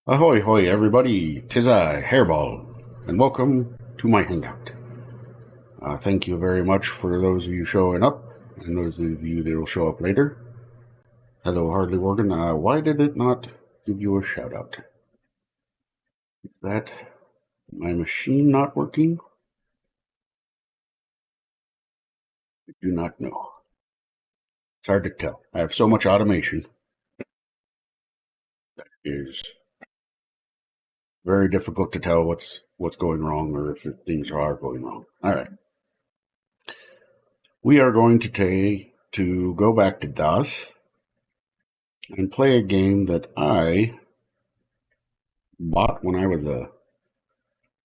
Ahoy, hoy, everybody! 'Tis I, HerrBawl, and welcome to my hangout. Thank you very much for those of you showing up, and those of you that will show up later. Hello, Hardly Morgan. Why did it not give you a shout out? Is that my machine not working? I do not know. It's hard to tell. I have so much automation. That is very difficult to tell what's going wrong or if things are going wrong. All right. We are going to go back to DOS and play a game that I bought when I was a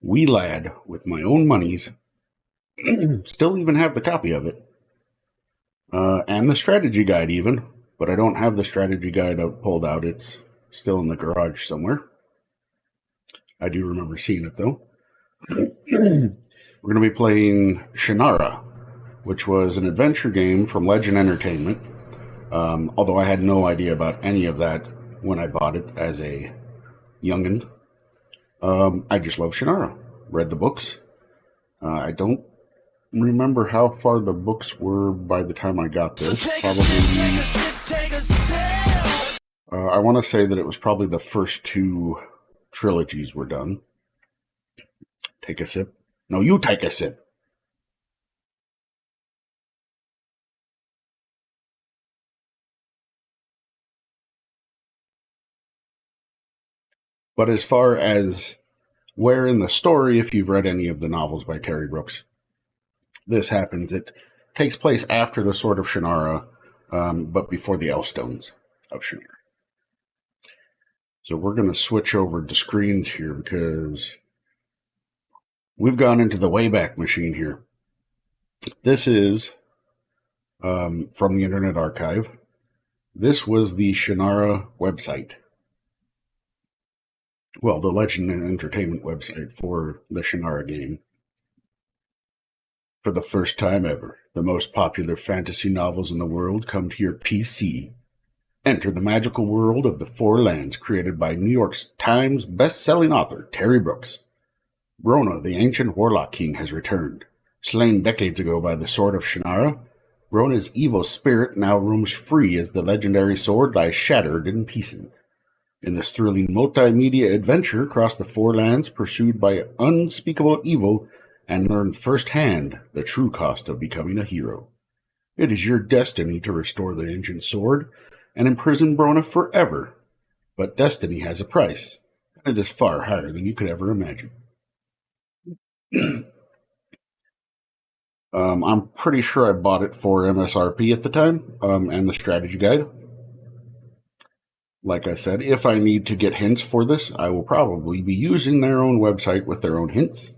wee lad with my own monies. Still even have the copy of it. And the strategy guide even, but I don't have the strategy guide pulled out. It's still in the garage somewhere. I do remember seeing it though. We're going to be playing Shannara, which was an adventure game from Legend Entertainment. Although I had no idea about any of that when I bought it as a youngin'. I just love Shannara. Read the books. I don't remember how far the books were by the time I got this. I want to say that it was probably the first two trilogies were done. Take a sip. No, you take a sip. But as far as where in the story, if you've read any of the novels by Terry Brooks, this happens. It takes place after the Sword of Shannara, but before the Elfstones of Shannara. So we're going to switch over to screens here because we've gone into the Wayback Machine here. This is from the Internet Archive. This was the Shannara website. Well, the Legend Entertainment website for the Shannara game. For the first time ever, the most popular fantasy novels in the world come to your PC. Enter the magical world of the Four Lands created by New York Times best-selling author Terry Brooks. Brona, the ancient warlock king, has returned. Slain decades ago by the Sword of Shannara, Brona's evil spirit now roams free as the legendary sword lies shattered in pieces. In this thrilling multimedia adventure, cross the Four Lands pursued by unspeakable evil and learn firsthand the true cost of becoming a hero. It is your destiny to restore the ancient sword and imprison Brona forever. But destiny has a price, and it is far higher than you could ever imagine. I'm pretty sure I bought it for MSRP at the time, and the strategy guide. Like I said, if I need to get hints for this, I will probably be using their own website with their own hints.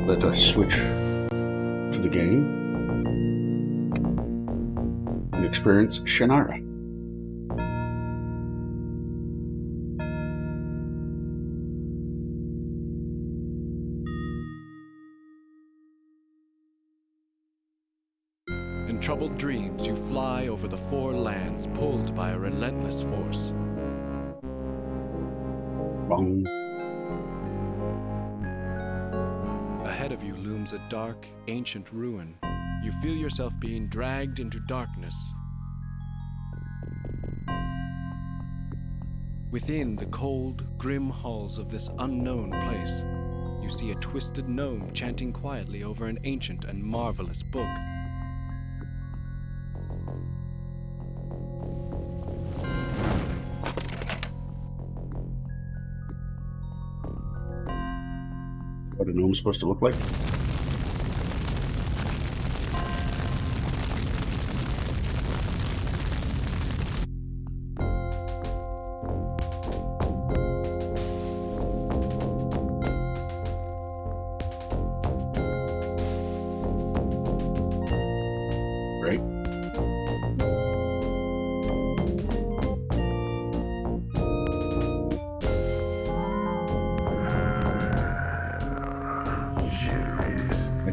Let us switch to the game and experience Shannara. In troubled dreams, you fly over the Four Lands, pulled by a relentless force. Bong. Ahead of you looms a dark, ancient ruin. You feel yourself being dragged into darkness. Within the cold, grim halls of this unknown place, you see a twisted gnome chanting quietly over an ancient and marvelous book. What a gnome's supposed to look like? Right?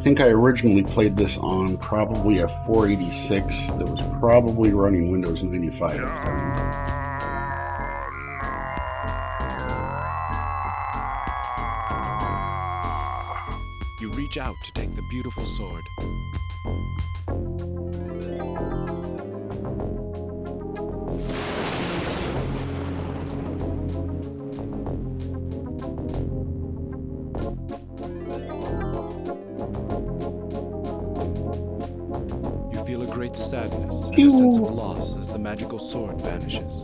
think I originally played this on probably a 486 that was probably running Windows 95 at the time. You reach out to take the beautiful sword. You feel a great sadness and a sense of loss as the magical sword vanishes.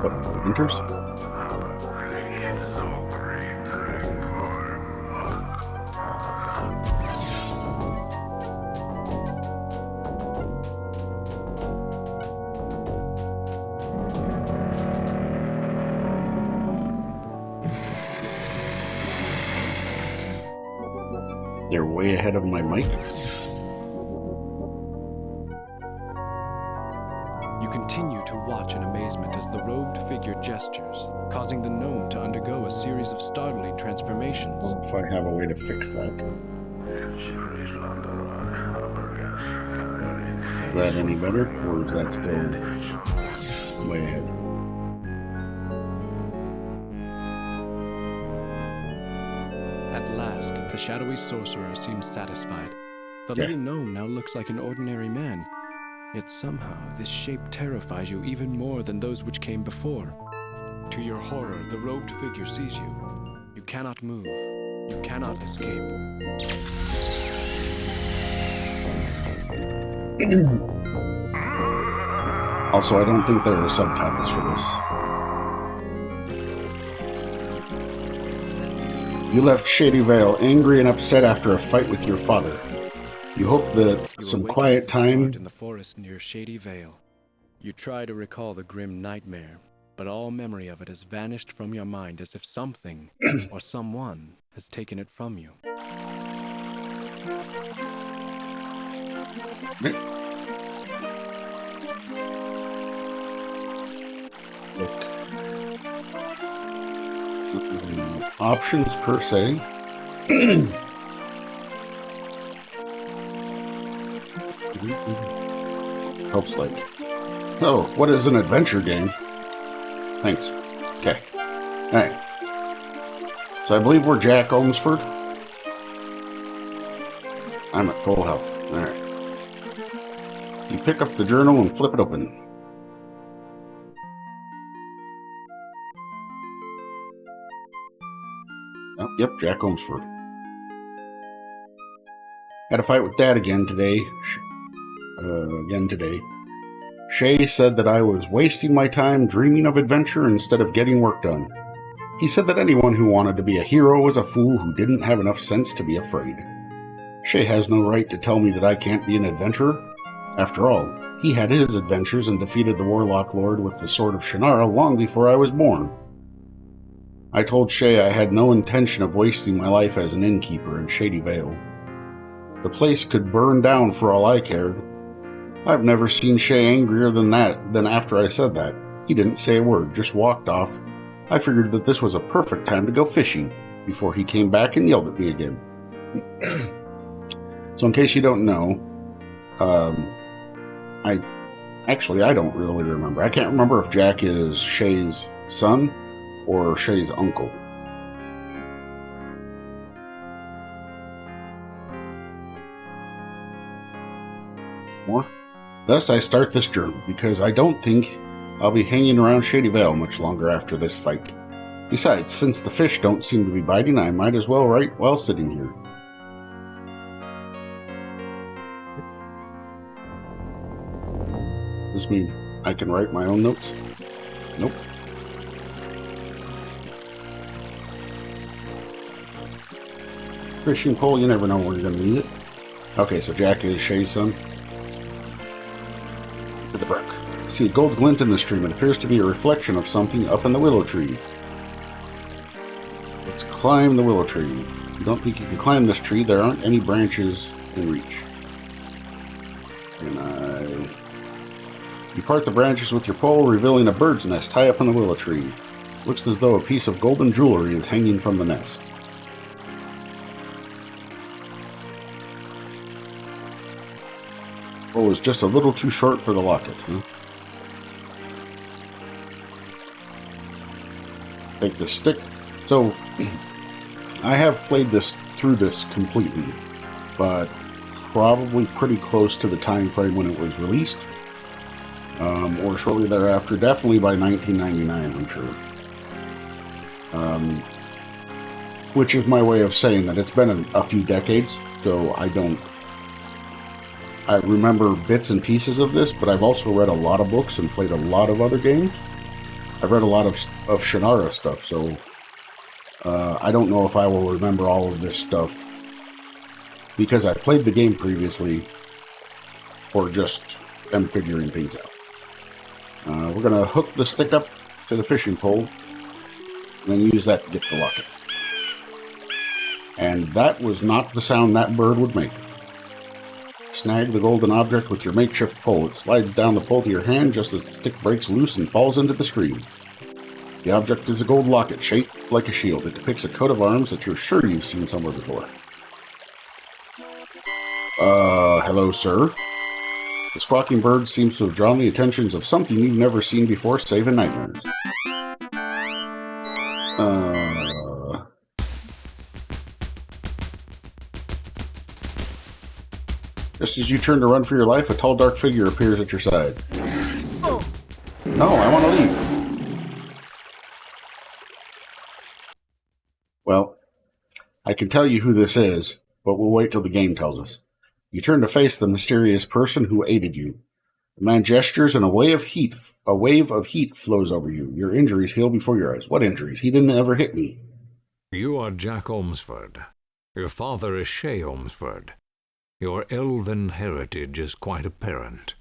What, enters? They're way ahead of my mic. You continue to watch in amazement as the robed figure gestures, causing the gnome to undergo a series of startling transformations. If I have a way to fix that. Is that any better, or is that still way ahead? At last, the shadowy sorcerer seems satisfied. The little gnome now looks like an ordinary man. Yet somehow, this shape terrifies you even more than those which came before. To your horror, the robed figure sees you. You cannot move. You cannot escape. Also, I don't think there are subtitles for this. You left Shady Vale angry and upset after a fight with your father. You hope that some quiet time in the forest near Shady Vale. You try to recall the grim nightmare, but all memory of it has vanished from your mind as if something or someone has taken it from you. Look. Options per se. Helps like. Oh, what is an adventure game? Thanks. Okay. Alright. So I believe we're Jack Olmsford. I'm at full health. Alright. You pick up the journal and flip it open. Oh, yep, Jack Olmsford. Had a fight with Dad again today. Shay said that I was wasting my time dreaming of adventure instead of getting work done. He said that anyone who wanted to be a hero was a fool who didn't have enough sense to be afraid. Shay has no right to tell me that I can't be an adventurer. After all, he had his adventures and defeated the Warlock Lord with the Sword of Shannara long before I was born. I told Shay I had no intention of wasting my life as an innkeeper in Shady Vale. The place could burn down for all I cared. I've never seen Shay angrier than after I said that. He didn't say a word, just walked off. I figured that this was a perfect time to go fishing, before he came back and yelled at me again. So in case you don't know, I don't really remember. I can't remember if Jack is Shay's son or Shay's uncle. More? Thus, I start this journal, because I don't think I'll be hanging around Shady Vale much longer after this fight. Besides, since the fish don't seem to be biting, I might as well write while sitting here. This mean I can write my own notes? Nope. Fishing pole, you never know when you're going to need it. Okay, so Jack is Shay's son. To the brook. See a gold glint in the stream. It appears to be a reflection of something up in the willow tree. Let's climb the willow tree. You don't think you can climb this tree? There aren't any branches in reach. You part the branches with your pole, revealing a bird's nest high up in the willow tree. Looks as though a piece of golden jewelry is hanging from the nest. Oh, it's just a little too short for the locket, huh? Take the stick. So, I have played through this completely, but probably pretty close to the time frame when it was released, or shortly thereafter. Definitely by 1999, I'm sure. Which is my way of saying that it's been a few decades, so I remember bits and pieces of this, but I've also read a lot of books and played a lot of other games. I've read a lot of Shannara stuff, so I don't know if I will remember all of this stuff because I played the game previously or just am figuring things out. We're going to hook the stick up to the fishing pole and then use that to get the locket. And that was not the sound that bird would make. Snag the golden object with your makeshift pole. It slides down the pole to your hand just as the stick breaks loose and falls into the stream. The object is a gold locket shaped like a shield. It depicts a coat of arms that you're sure you've seen somewhere before. Hello, sir. The squawking bird seems to have drawn the attentions of something you've never seen before, save in nightmares. Just as you turn to run for your life, a tall, dark figure appears at your side. Oh. No, I want to leave. Well, I can tell you who this is, but we'll wait till the game tells us. You turn to face the mysterious person who aided you. The man gestures and a wave of heat flows over you. Your injuries heal before your eyes. What injuries? He didn't ever hit me. You are Jack Ormsford. Your father is Shay Ormsford. Your elven heritage is quite apparent.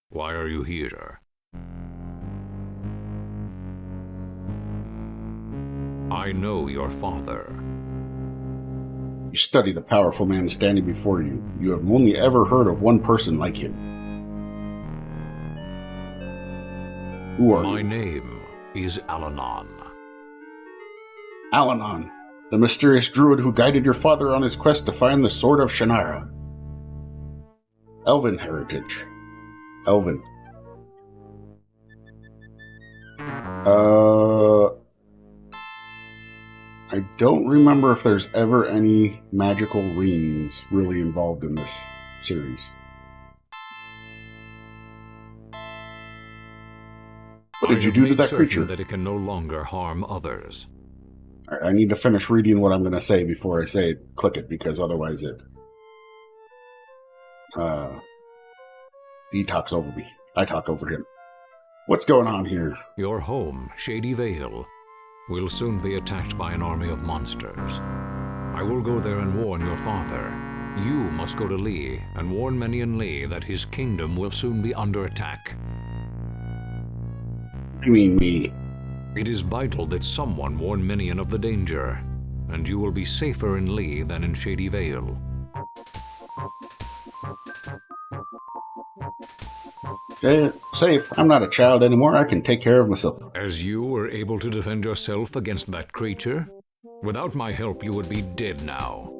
Why are you here? I know your father. You study the powerful man standing before you. You have only ever heard of one person like him. Who are you? My name is Alanon. Alanon, the mysterious druid who guided your father on his quest to find the Sword of Shannara. Elven heritage. Elven. I don't remember if there's ever any magical rings really involved in this series. What did you do to that creature? That it can no longer harm others. All right, I need to finish reading what I'm going to say before I say it. Click it, because otherwise he talks over me. I talk over him. What's going on here? Your home, Shady Vale, will soon be attacked by an army of monsters. I will go there and warn your father. You must go to Lee and warn Menion Lee that his kingdom will soon be under attack. You mean me? It is vital that someone warn Menion of the danger, and you will be safer in Lee than in Shady Vale. Safe. I'm not a child anymore. I can take care of myself. As you were able to defend yourself against that creature? Without my help, you would be dead now.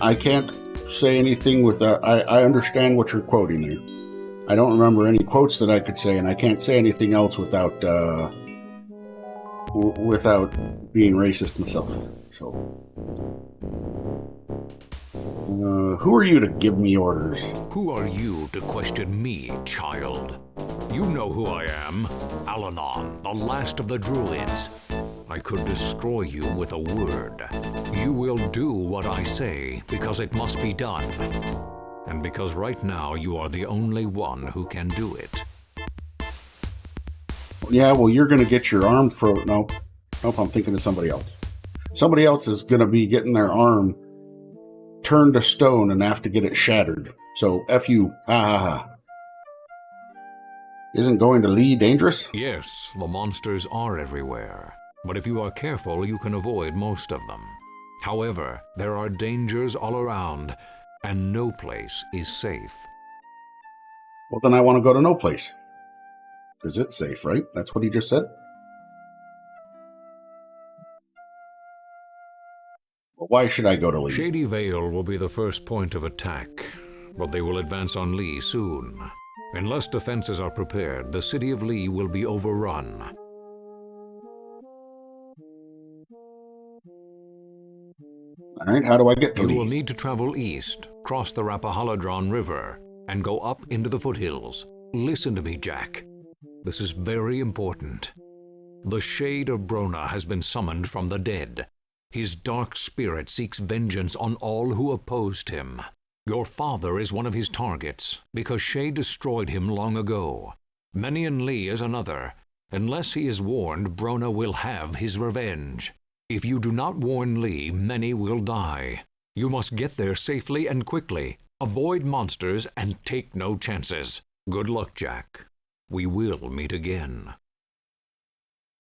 I can't say anything without... I understand what you're quoting there. I don't remember any quotes that I could say, and I can't say anything else without being racist myself. So, who are you to give me orders? Who are you to question me, child? You know who I am. Alanon, the last of the druids. I could destroy you with a word. You will do what I say, because it must be done. And because right now you are the only one who can do it. Yeah, well, you're going to get your arm frozen. Nope, I'm thinking of somebody else. Somebody else is going to be getting their arm turned to stone and have to get it shattered. So, F you. Isn't going to Lee dangerous? Yes, the monsters are everywhere. But if you are careful, you can avoid most of them. However, there are dangers all around, and no place is safe. Well, then I want to go to no place. Because it's safe, right? That's what he just said? Well, why should I go to Lee? Shady Vale will be the first point of attack, but they will advance on Lee soon. Unless defenses are prepared, the city of Lee will be overrun. Alright, how do I get to Lee? You will need to travel east, cross the Rappahalladran River, and go up into the foothills. Listen to me, Jack. This is very important. The Shade of Brona has been summoned from the dead. His dark spirit seeks vengeance on all who opposed him. Your father is one of his targets, because Shade destroyed him long ago. Menion Lee is another. Unless he is warned, Brona will have his revenge. If you do not warn Lee, many will die. You must get there safely and quickly. Avoid monsters and take no chances. Good luck, Jack. We will meet again.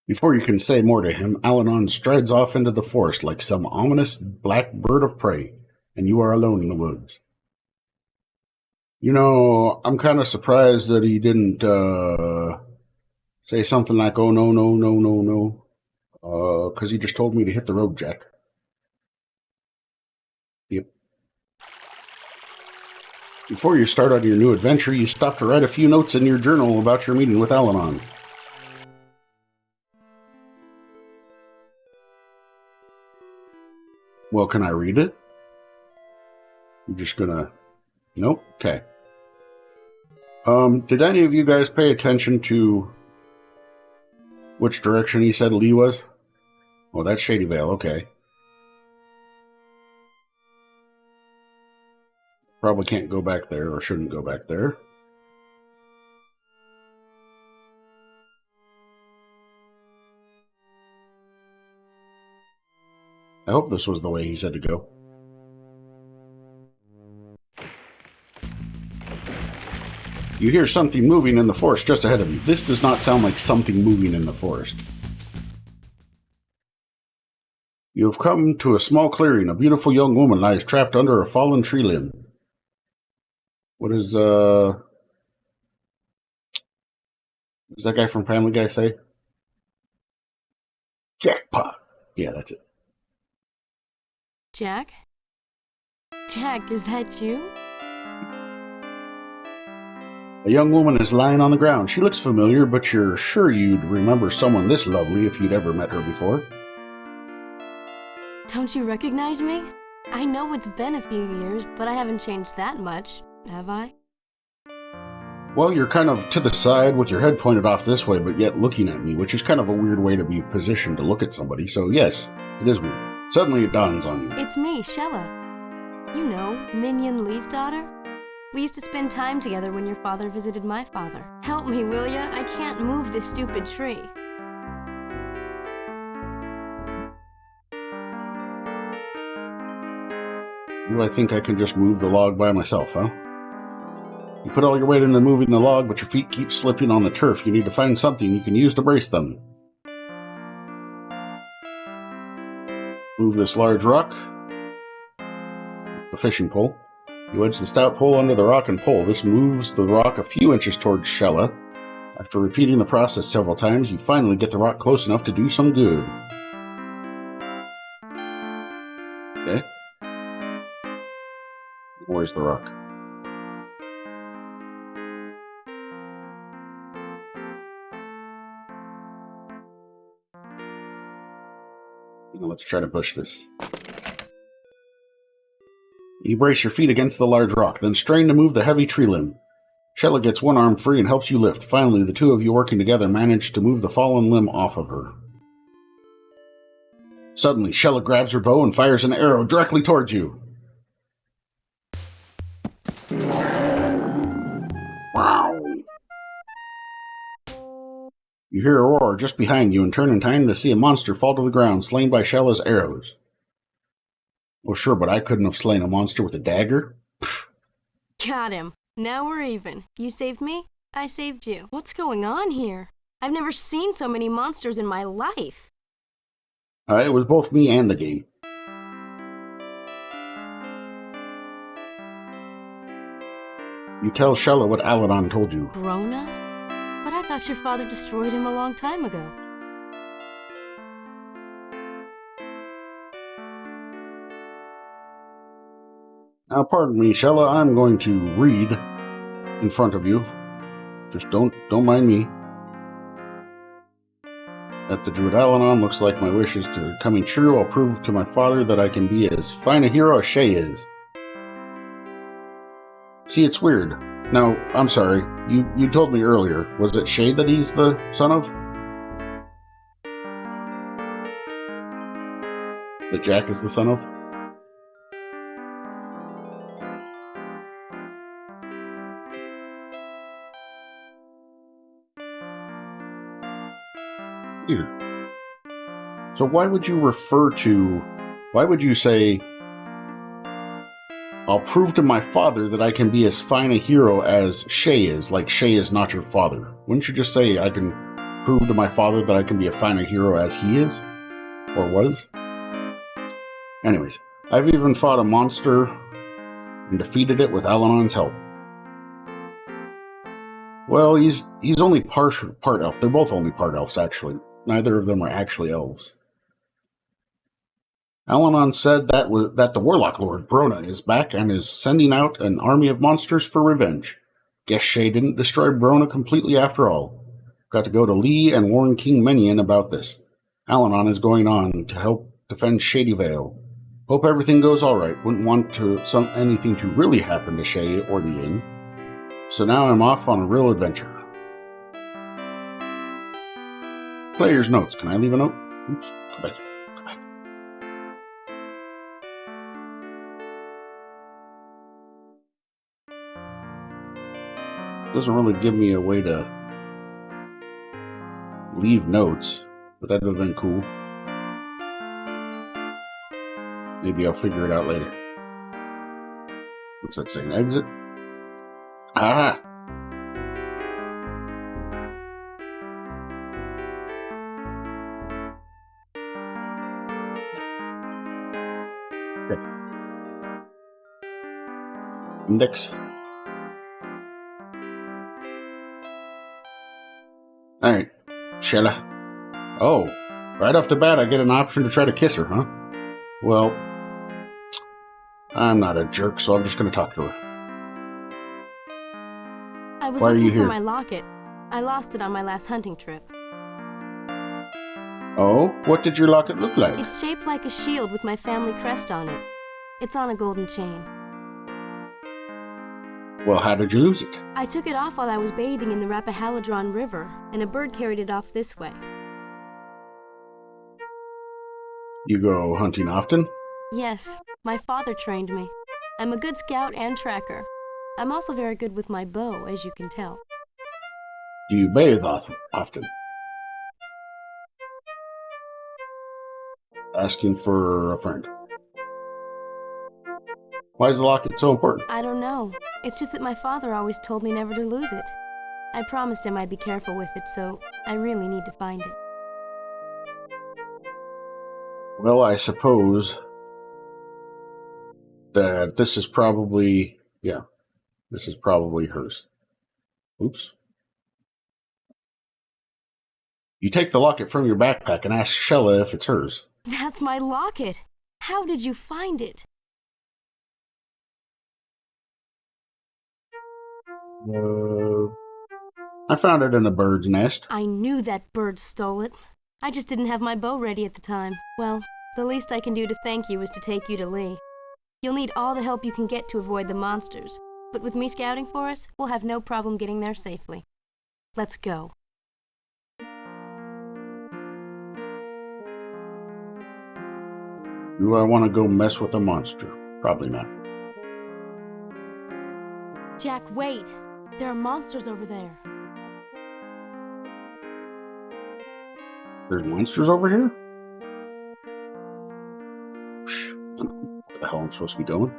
Before you can say more to him, Al-Anon strides off into the forest like some ominous black bird of prey, and you are alone in the woods. You know, I'm kind of surprised that he didn't say something like, oh, no, no, no, no, no. Because he just told me to hit the road, Jack. Yep. Before you start on your new adventure, you stop to write a few notes in your journal about your meeting with Al-Anon. Well, can I read it? You're just gonna... Nope? Okay. Did any of you guys pay attention to which direction he said Lee was? Oh, that's Shady Vale, okay. Probably can't go back there, or shouldn't go back there. I hope this was the way he said to go. You hear something moving in the forest just ahead of you. This does not sound like something moving in the forest. You have come to a small clearing. A beautiful young woman lies trapped under a fallen tree limb. What does that guy from Family Guy say? Jackpot. Yeah, that's it. Jack? Jack, is that you? A young woman is lying on the ground. She looks familiar, but you're sure you'd remember someone this lovely if you'd ever met her before. Don't you recognize me? I know it's been a few years, but I haven't changed that much, have I? Well, you're kind of to the side with your head pointed off this way, but yet looking at me, which is kind of a weird way to be positioned to look at somebody. So yes, it is weird. Suddenly it dawns on you. It's me, Shella. You know, Minion Lee's daughter. We used to spend time together when your father visited my father. Help me, will ya? I can't move this stupid tree. Well, I think I can just move the log by myself, huh? You put all your weight into moving the log, but your feet keep slipping on the turf. You need to find something you can use to brace them. Move this large rock. The fishing pole. You wedge the stout pole under the rock and pull. This moves the rock a few inches towards Shella. After repeating the process several times, you finally get the rock close enough to do some good. Okay. Where's the rock? Now let's try to push this. You brace your feet against the large rock, then strain to move the heavy tree limb. Shella gets one arm free and helps you lift. Finally, the two of you working together manage to move the fallen limb off of her. Suddenly, Shella grabs her bow and fires an arrow directly towards you. Wow! You hear a roar just behind you and turn in time to see a monster fall to the ground, slain by Shella's arrows. Oh, sure, but I couldn't have slain a monster with a dagger. Got him. Now we're even. You saved me, I saved you. What's going on here? I've never seen so many monsters in my life. It was both me and the game. You tell Shella what Aladon told you. Brona? But I thought your father destroyed him a long time ago. Now, pardon me, Shella, I'm going to read in front of you. Just don't mind me. That the Druid Alanon looks like my wishes to coming true. I'll prove to my father that I can be as fine a hero as Shay is. See, it's weird. Now, I'm sorry. You told me earlier. Was it Shay that he's the son of? That Jack is the son of? Weird. So why would you say, I'll prove to my father that I can be as fine a hero as Shay is, like Shay is not your father? Wouldn't you just say, I can prove to my father that I can be a finer hero as he is? Or was? Anyways, I've even fought a monster and defeated it with Alanon's help. Well, he's only part elf. They're both only part elves, actually. Neither of them are actually elves. Alanon said that the Warlock Lord, Brona, is back and is sending out an army of monsters for revenge. Guess Shay didn't destroy Brona completely after all. Got to go to Lee and warn King Menion about this. Alanon is going on to help defend Shady Vale. Hope everything goes alright. Wouldn't want anything to really happen to Shay or the inn. So now I'm off on a real adventure. Player's notes. Can I leave a note? Oops. Come back. Doesn't really give me a way to leave notes, but that would have been cool. Maybe I'll figure it out later. What's that saying? Exit? Ah! Okay. Index. Alright, Shella. Oh, right off the bat I get an option to try to kiss her, huh? Well, I'm not a jerk, so I'm just going to talk to her. I was Why are you looking for here? my locket. I lost it on my last hunting trip. Oh, what did your locket look like? It's shaped like a shield with my family crest on it. It's on a golden chain. Well, how did you lose it? I took it off while I was bathing in the Rappahalladron River, and a bird carried it off this way. You go hunting often? Yes, my father trained me. I'm a good scout and tracker. I'm also very good with my bow, as you can tell. Do you bathe often? Asking for a friend. Why is the locket so important? I don't know. It's just that my father always told me never to lose it. I promised him I'd be careful with it, so I really need to find it. Well, I suppose that this is probably hers. Oops. You take the locket from your backpack and ask Shella if it's hers. That's my locket! How did you find it? I found it in a bird's nest. I knew that bird stole it. I just didn't have my bow ready at the time. Well, the least I can do to thank you is to take you to Lee. You'll need all the help you can get to avoid the monsters, but with me scouting for us, we'll have no problem getting there safely. Let's go. Do I want to go mess with a monster? Probably not. Jack, wait! There are monsters over there. There's monsters over here? Where the hell am I supposed to be going?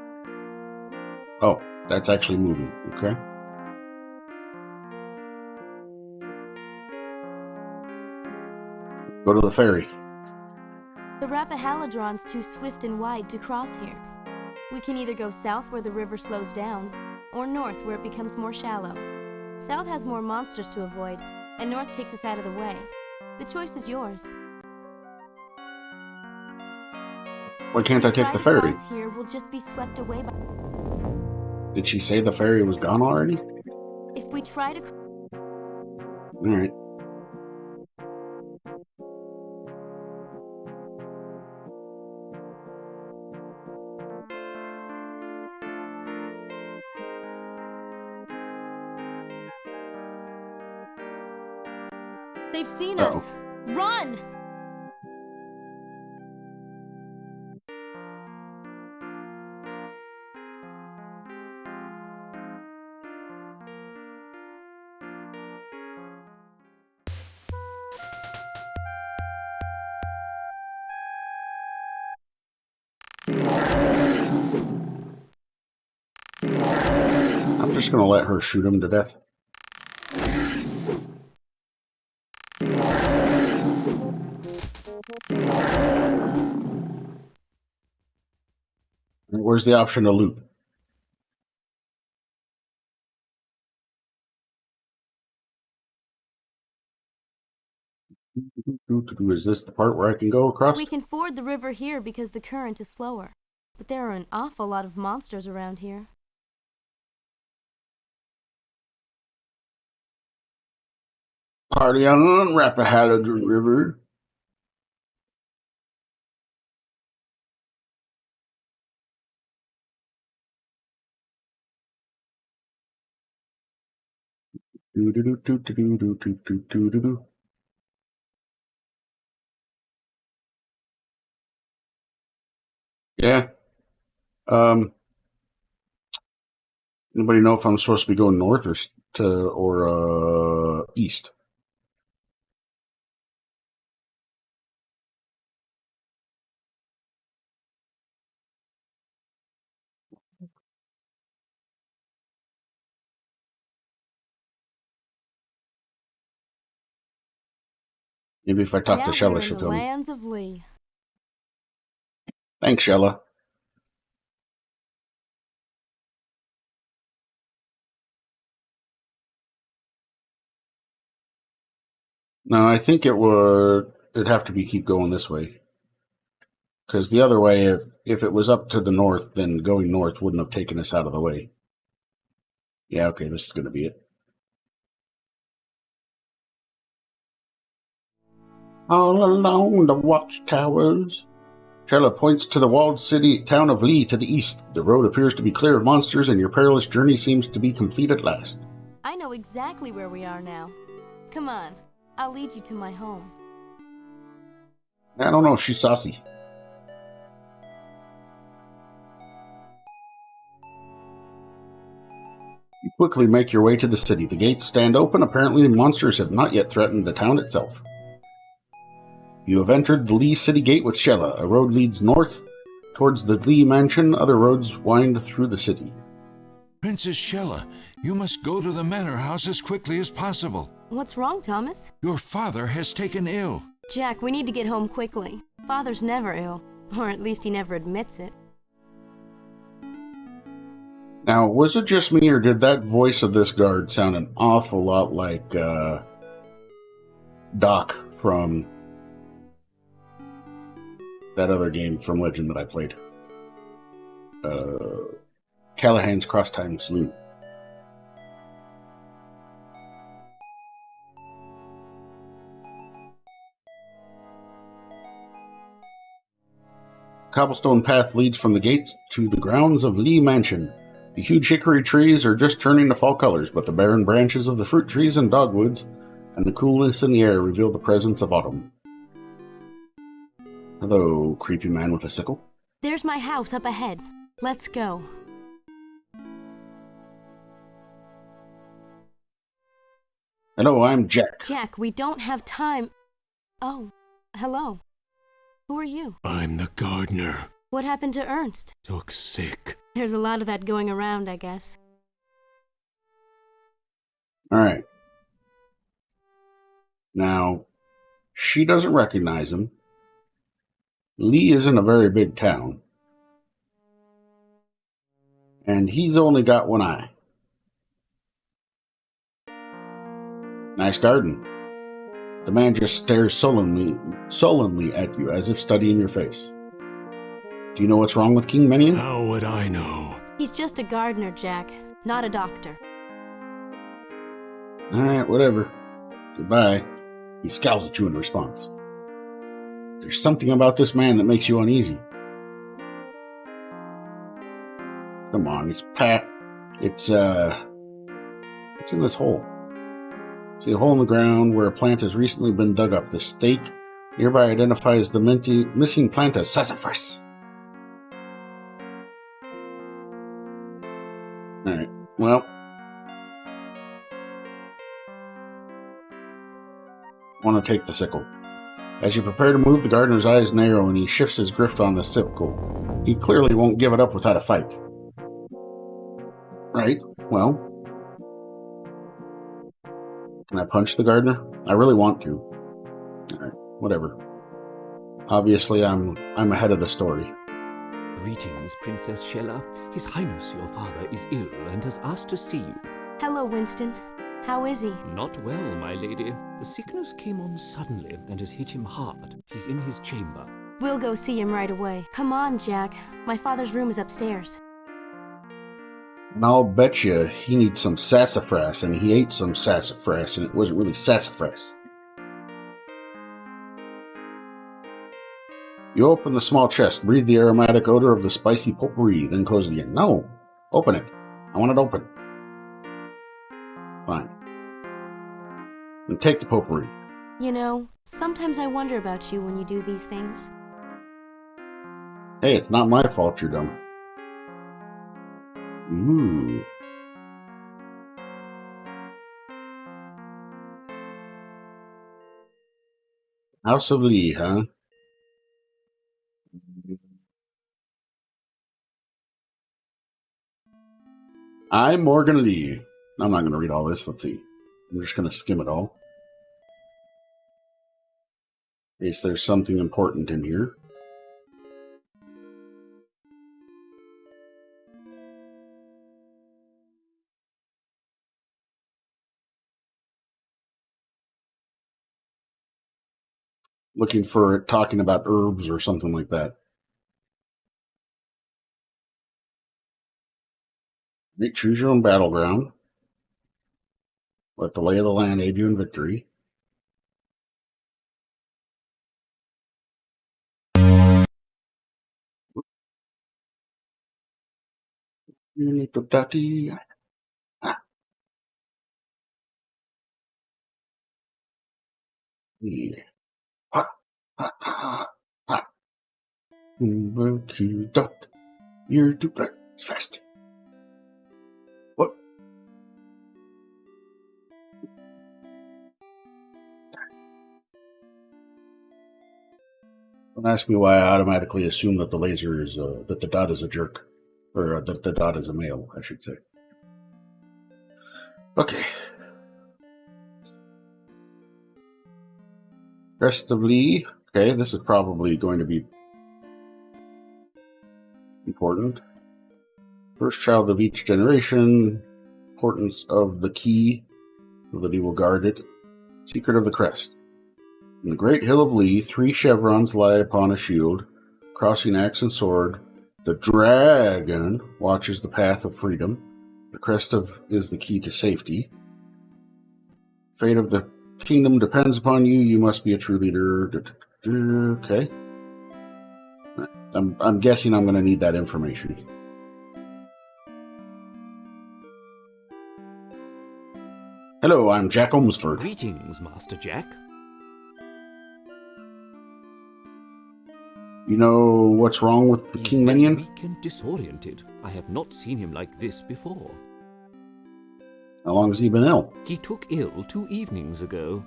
Oh, that's actually moving. Okay. Go to the ferry. The Rappahalladron's too swift and wide to cross here. We can either go south where the river slows down, or north where it becomes more shallow. South has more monsters to avoid, and north takes us out of the way. The choice is yours. Why can't I take the ferry? Here, we'll just be swept away by... Did she say the ferry was gone already? If we try to... Alright. They've seen us! Run! I'm just gonna let her shoot him to death. Where's the option to loot? Is this the part where I can go across? We can ford the river here because the current is slower. But there are an awful lot of monsters around here. Party on Rappahalladran River. Yeah. Anybody know if I'm supposed to be going north or east? Maybe if I talk to Shella, she'll tell me. Lands of Lee. Thanks, Shella. No, I think it'd have to be keep going this way. Because the other way, if it was up to the north, then going north wouldn't have taken us out of the way. Yeah, okay, this is going to be it. All along the watchtowers. Shella points to the walled city town of Lee to the east. The road appears to be clear of monsters, and your perilous journey seems to be complete at last. I know exactly where we are now. Come on, I'll lead you to my home. I don't know, she's saucy. You quickly make your way to the city. The gates stand open. Apparently, monsters have not yet threatened the town itself. You have entered the Lee City Gate with Shella. A road leads north towards the Lee Mansion. Other roads wind through the city. Princess Shella, you must go to the manor house as quickly as possible. What's wrong, Thomas? Your father has taken ill. Jack, we need to get home quickly. Father's never ill, or at least he never admits it. Now, was it just me, or did that voice of this guard sound an awful lot like Doc from that other game from Legend that I played? Callahan's Cross Time Saloon. Cobblestone path leads from the gate to the grounds of Lee Mansion. The huge hickory trees are just turning to fall colors, but the barren branches of the fruit trees and dogwoods and the coolness in the air reveal the presence of autumn. Hello, creepy man with a sickle. There's my house up ahead. Let's go. Hello, I'm Jack. Jack, we don't have time. Oh, hello. Who are you? I'm the gardener. What happened to Ernst? Took sick. There's a lot of that going around, I guess. Alright. Now, she doesn't recognize him. Lee isn't a very big town. And he's only got one eye. Nice garden. The man just stares sullenly at you, as if studying your face. Do you know what's wrong with King Menion? How would I know? He's just a gardener, Jack, not a doctor. Alright, whatever. Goodbye. He scowls at you in response. There's something about this man that makes you uneasy. Come on, it's Pat. It's in this hole. See a hole in the ground where a plant has recently been dug up. The stake nearby identifies the missing plant as sassafras. Alright, well. I want to take the sickle. As you prepare to move, the gardener's eyes narrow and he shifts his grip on the sickle. He clearly won't give it up without a fight. Right, well. Can I punch the gardener? I really want to. Alright, whatever. Obviously, I'm ahead of the story. Greetings, Princess Shella. His Highness, your father, is ill and has asked to see you. Hello, Winston. How is he? Not well, my lady. The sickness came on suddenly and has hit him hard. He's in his chamber. We'll go see him right away. Come on, Jack. My father's room is upstairs. And I'll bet you he needs some sassafras, and he ate some sassafras, and it wasn't really sassafras. You open the small chest, breathe the aromatic odor of the spicy potpourri, then close it again. No! Open it. I want it open. Fine. And take the potpourri. You know, sometimes I wonder about you when you do these things. Hey, it's not my fault you're dumb. Ooh. House of Lee, huh? I'm Morgan Lee. I'm not going to read all this. Let's see. I'm just going to skim it all. In case there's something important in here. Looking for it talking about herbs or something like that. Choose your own battleground. Let the lay of the land aid you in victory. Yeah. Ha, ha, ha, ha. You're too black. It's fast. What? Don't ask me why I automatically assume that the laser is, that the dot is a jerk. Or that the dot is a male, I should say. Okay. Rest of Lee. Okay, this is probably going to be important. First child of each generation. Importance of the key, so that he will guard it. Secret of the crest. In the great hill of Lee, 3 chevrons lie upon a shield, crossing axe and sword. The dragon watches the path of freedom. The crest is the key to safety. Fate of the kingdom depends upon you. You must be a true leader. Okay. I'm guessing I'm going to need that information. Hello, I'm Jack Olmsford. Greetings, Master Jack. You know what's wrong with the He's King very Minion? weak and disoriented. I have not seen him like this before. How long has he been ill? He took ill 2 evenings ago.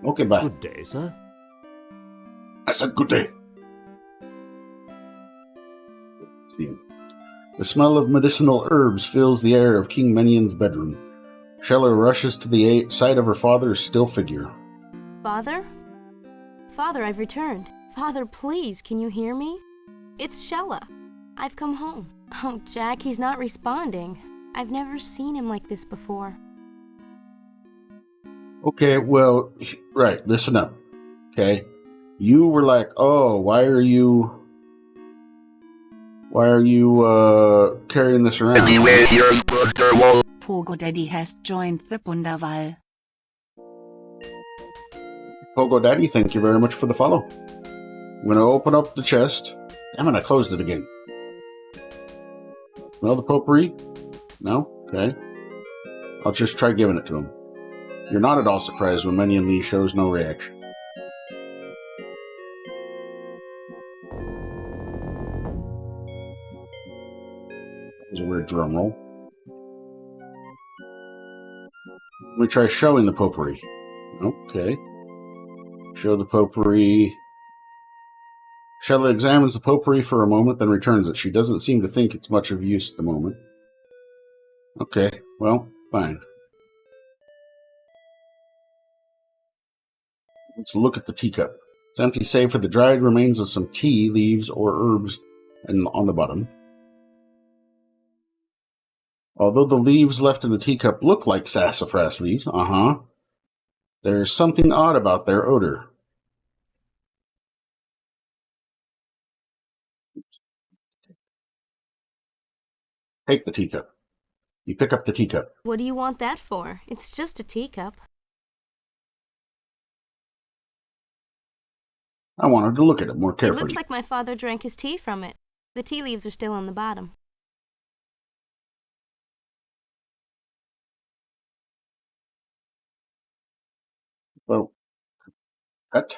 Okay, bye. Good day, sir. I said good day. The smell of medicinal herbs fills the air of King Menion's bedroom. Shella rushes to the side of her father's still figure. Father? Father, I've returned. Father, please, can you hear me? It's Shella. I've come home. Oh, Jack, he's not responding. I've never seen him like this before. Okay, well, right, listen up. Okay? You were like, oh, why are you carrying this around? Pogo Daddy has joined the Wunderwall. Pogo Daddy, thank you very much for the follow. I'm going to open up the chest. Damn it, I closed it again. Smell the potpourri? No? Okay. I'll just try giving it to him. You're not at all surprised when Minion Lee shows no reaction. That was a weird drum roll. Let me try showing the potpourri. Okay. Show the potpourri. Shella examines the potpourri for a moment, then returns it. She doesn't seem to think it's much of use at the moment. Okay, well, fine. Let's look at the teacup. It's empty save for the dried remains of some tea, leaves, or herbs on the bottom. Although the leaves left in the teacup look like sassafras leaves, there's something odd about their odor. Take the teacup. You pick up the teacup. What do you want that for? It's just a teacup. I wanted to look at it more It carefully. looks like my father drank his tea from it. The tea leaves are still on the bottom. Well, cut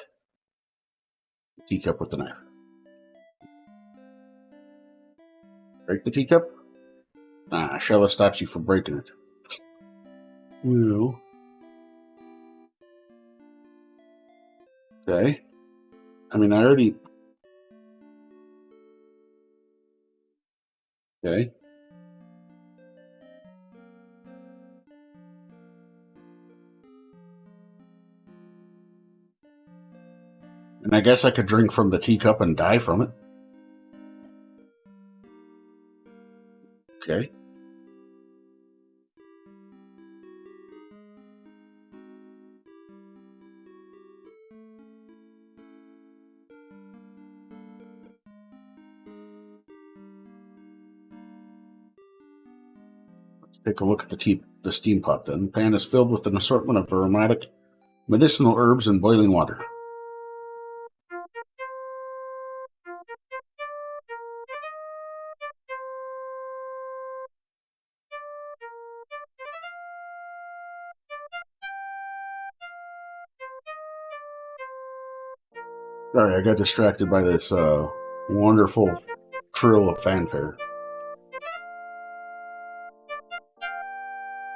the teacup with the knife. Break the teacup? Nah, Shella stops you from breaking it. Well. Okay. I mean, I already... Okay. And I guess I could drink from the teacup and die from it. Okay. Let's take a look at the steam pot then. The pan is filled with an assortment of aromatic medicinal herbs and boiling water. Sorry, I got distracted by this wonderful trill of fanfare.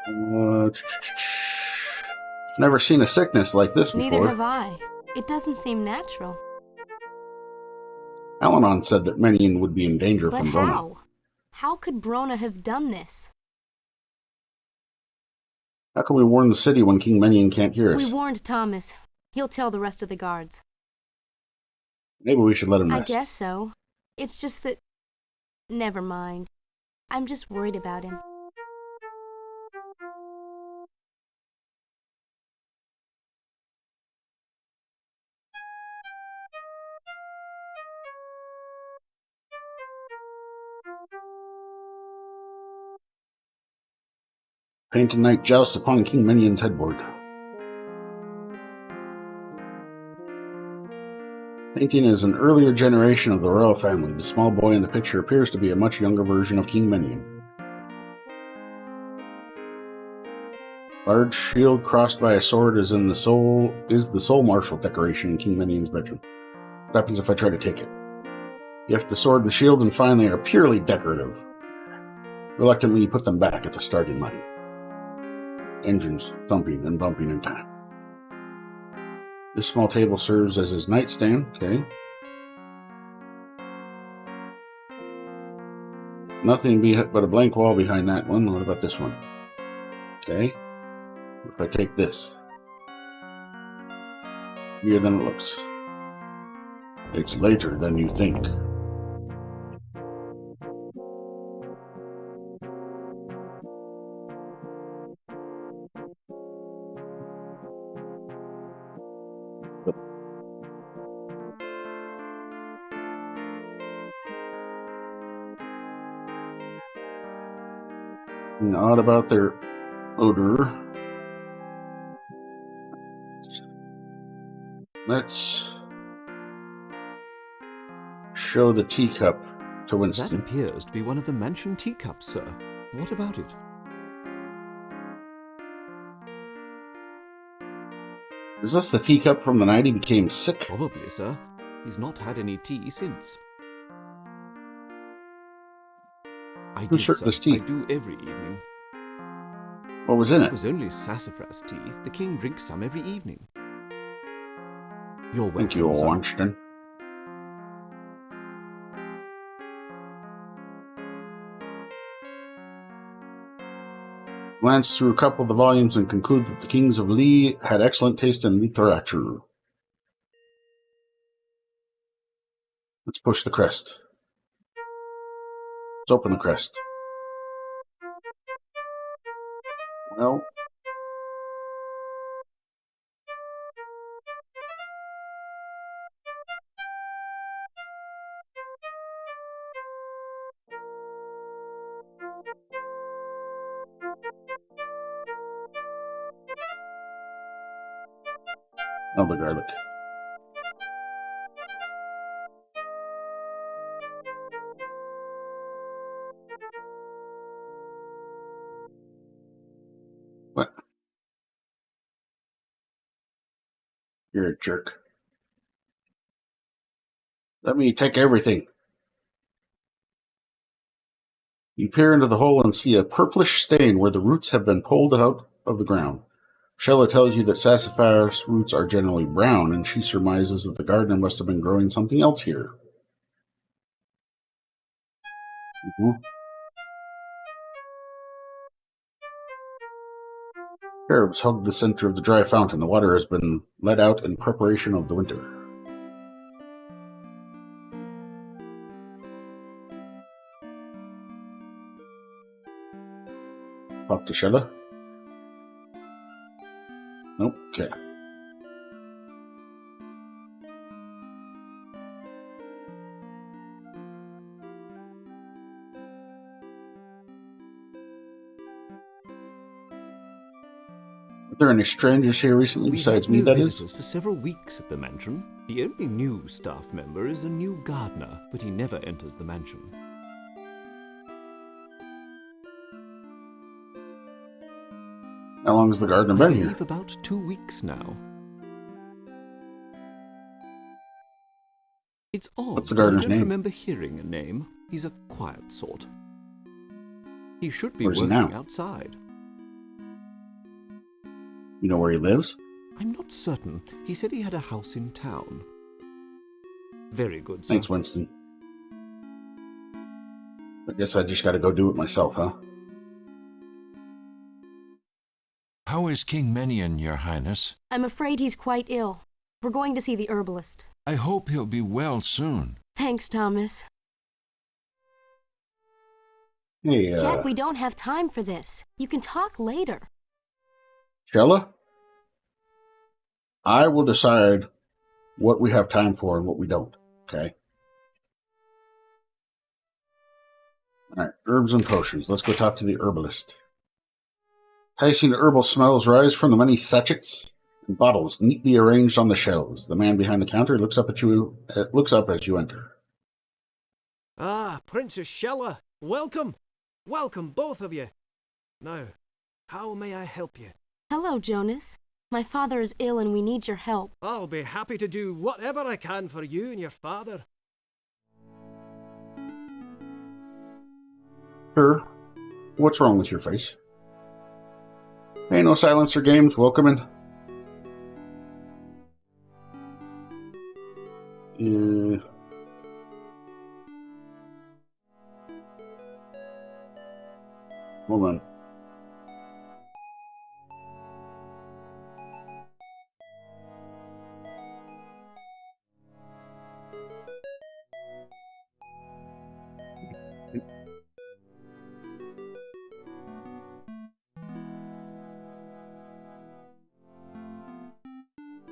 I've never seen a sickness like this before. Neither have I. It doesn't seem natural. Al-Anon said that Menion would be in danger But from Brona. how? How could Brona have done this? How can we warn the city when King Menion can't hear us? We warned Thomas. He'll tell the rest of the guards. Maybe we should let him I rest. guess so. It's just that... Never mind. I'm just worried about him. Painted knight jousts upon King Menion's headboard. Painting is an earlier generation of the royal family. The small boy in the picture appears to be a much younger version of King Menion. Large shield crossed by a sword is the sole martial decoration in King Menion's bedroom. What happens if I try to take it? If the sword and shield and finally are purely decorative. Reluctantly, you put them back at the starting line. Engines thumping and bumping in time. This small table serves as his nightstand. Okay. Nothing but a blank wall behind that one. What about this one? Okay. If I take this. Bigger than it looks. It's later than you think. Something odd about their odor. Let's show the teacup to That Winston. appears to be one of the mansion teacups, sir. What about it? Is this the teacup from the night he became sick? Probably, sir. He's not had any tea since. I Who did, served sir. this tea? I do every evening. What was in It it? was only sassafras tea. The king drinks some every evening. You're welcome, Thank you, sir. Winston. Glance through a couple of the volumes and conclude that the kings of Lee had excellent taste in literature. Let's push the crest. Let's open the crest. Well, oh, the garlic. What? You're a jerk. Let me take everything. You peer into the hole and see a purplish stain where the roots have been pulled out of the ground. Shella tells you that sassafras roots are generally brown, and she surmises that the gardener must have been growing something else here. Herbs hug the center of the dry fountain. The water has been let out in preparation of the winter. Talk to Shella? Nope. Okay. Are there any strangers here recently We've besides had me, new that is? visitors for several weeks at the mansion. The only new staff member is a new gardener, but he never enters the mansion. How long has the gardener I been here? believe about 2 weeks now. It's odd, What's the but I gardener's don't name? remember hearing a name. He's a quiet sort. He should be Where's he working now? outside. You know where he lives? I'm not certain. He said he had a house in town. Very good, sir. Thanks, Winston. I guess I just gotta go do it myself, huh? How is King Menion, Your Highness? I'm afraid he's quite ill. We're going to see the herbalist. I hope he'll be well soon. Thanks, Thomas. Hey, Jack, we don't have time for this. You can talk later. Shella? I will decide what we have time for and what we don't, okay? Alright, herbs and potions. Let's go talk to the herbalist. Enticing herbal smells rise from the many sachets and bottles neatly arranged on the shelves. The man behind the counter looks up as you enter. Ah, Princess Shella, welcome. Welcome, both of you. Now, how may I help you? Hello, Jonas. My father is ill and we need your help. I'll be happy to do whatever I can for you and your father. Sir, what's wrong with your face? Hey, no silencer games. Welcome in. Hold on.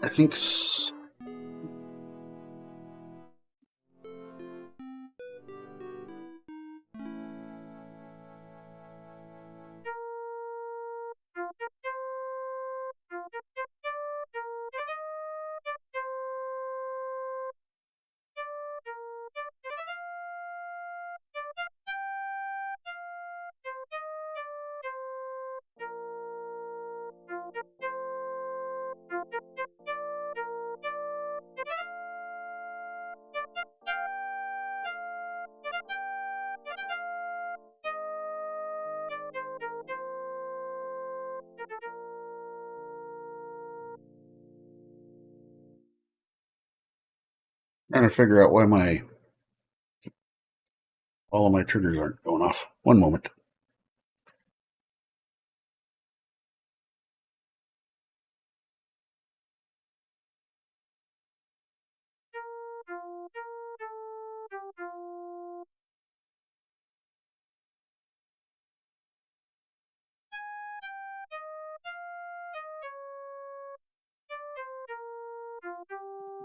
I think Trying to figure out why all of my triggers aren't going off. One moment.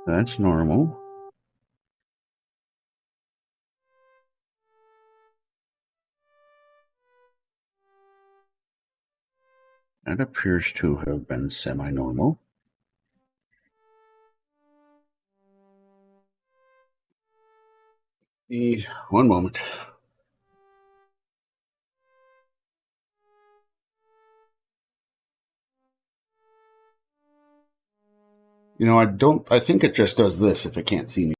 That's normal. That appears to have been semi-normal. One moment. You know, I think it just does this if it can't see me.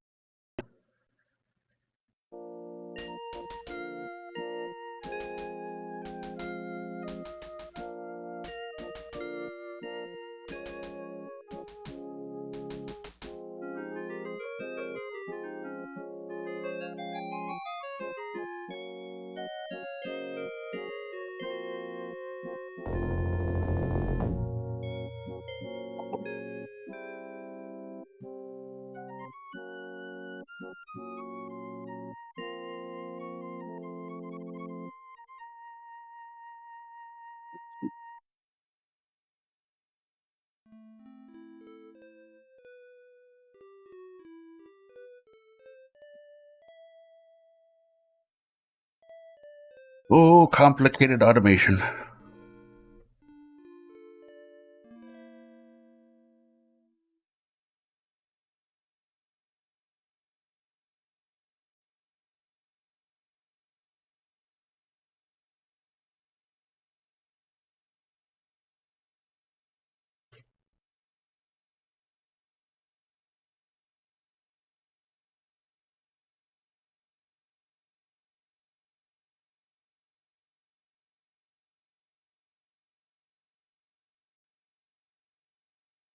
Oh, complicated automation.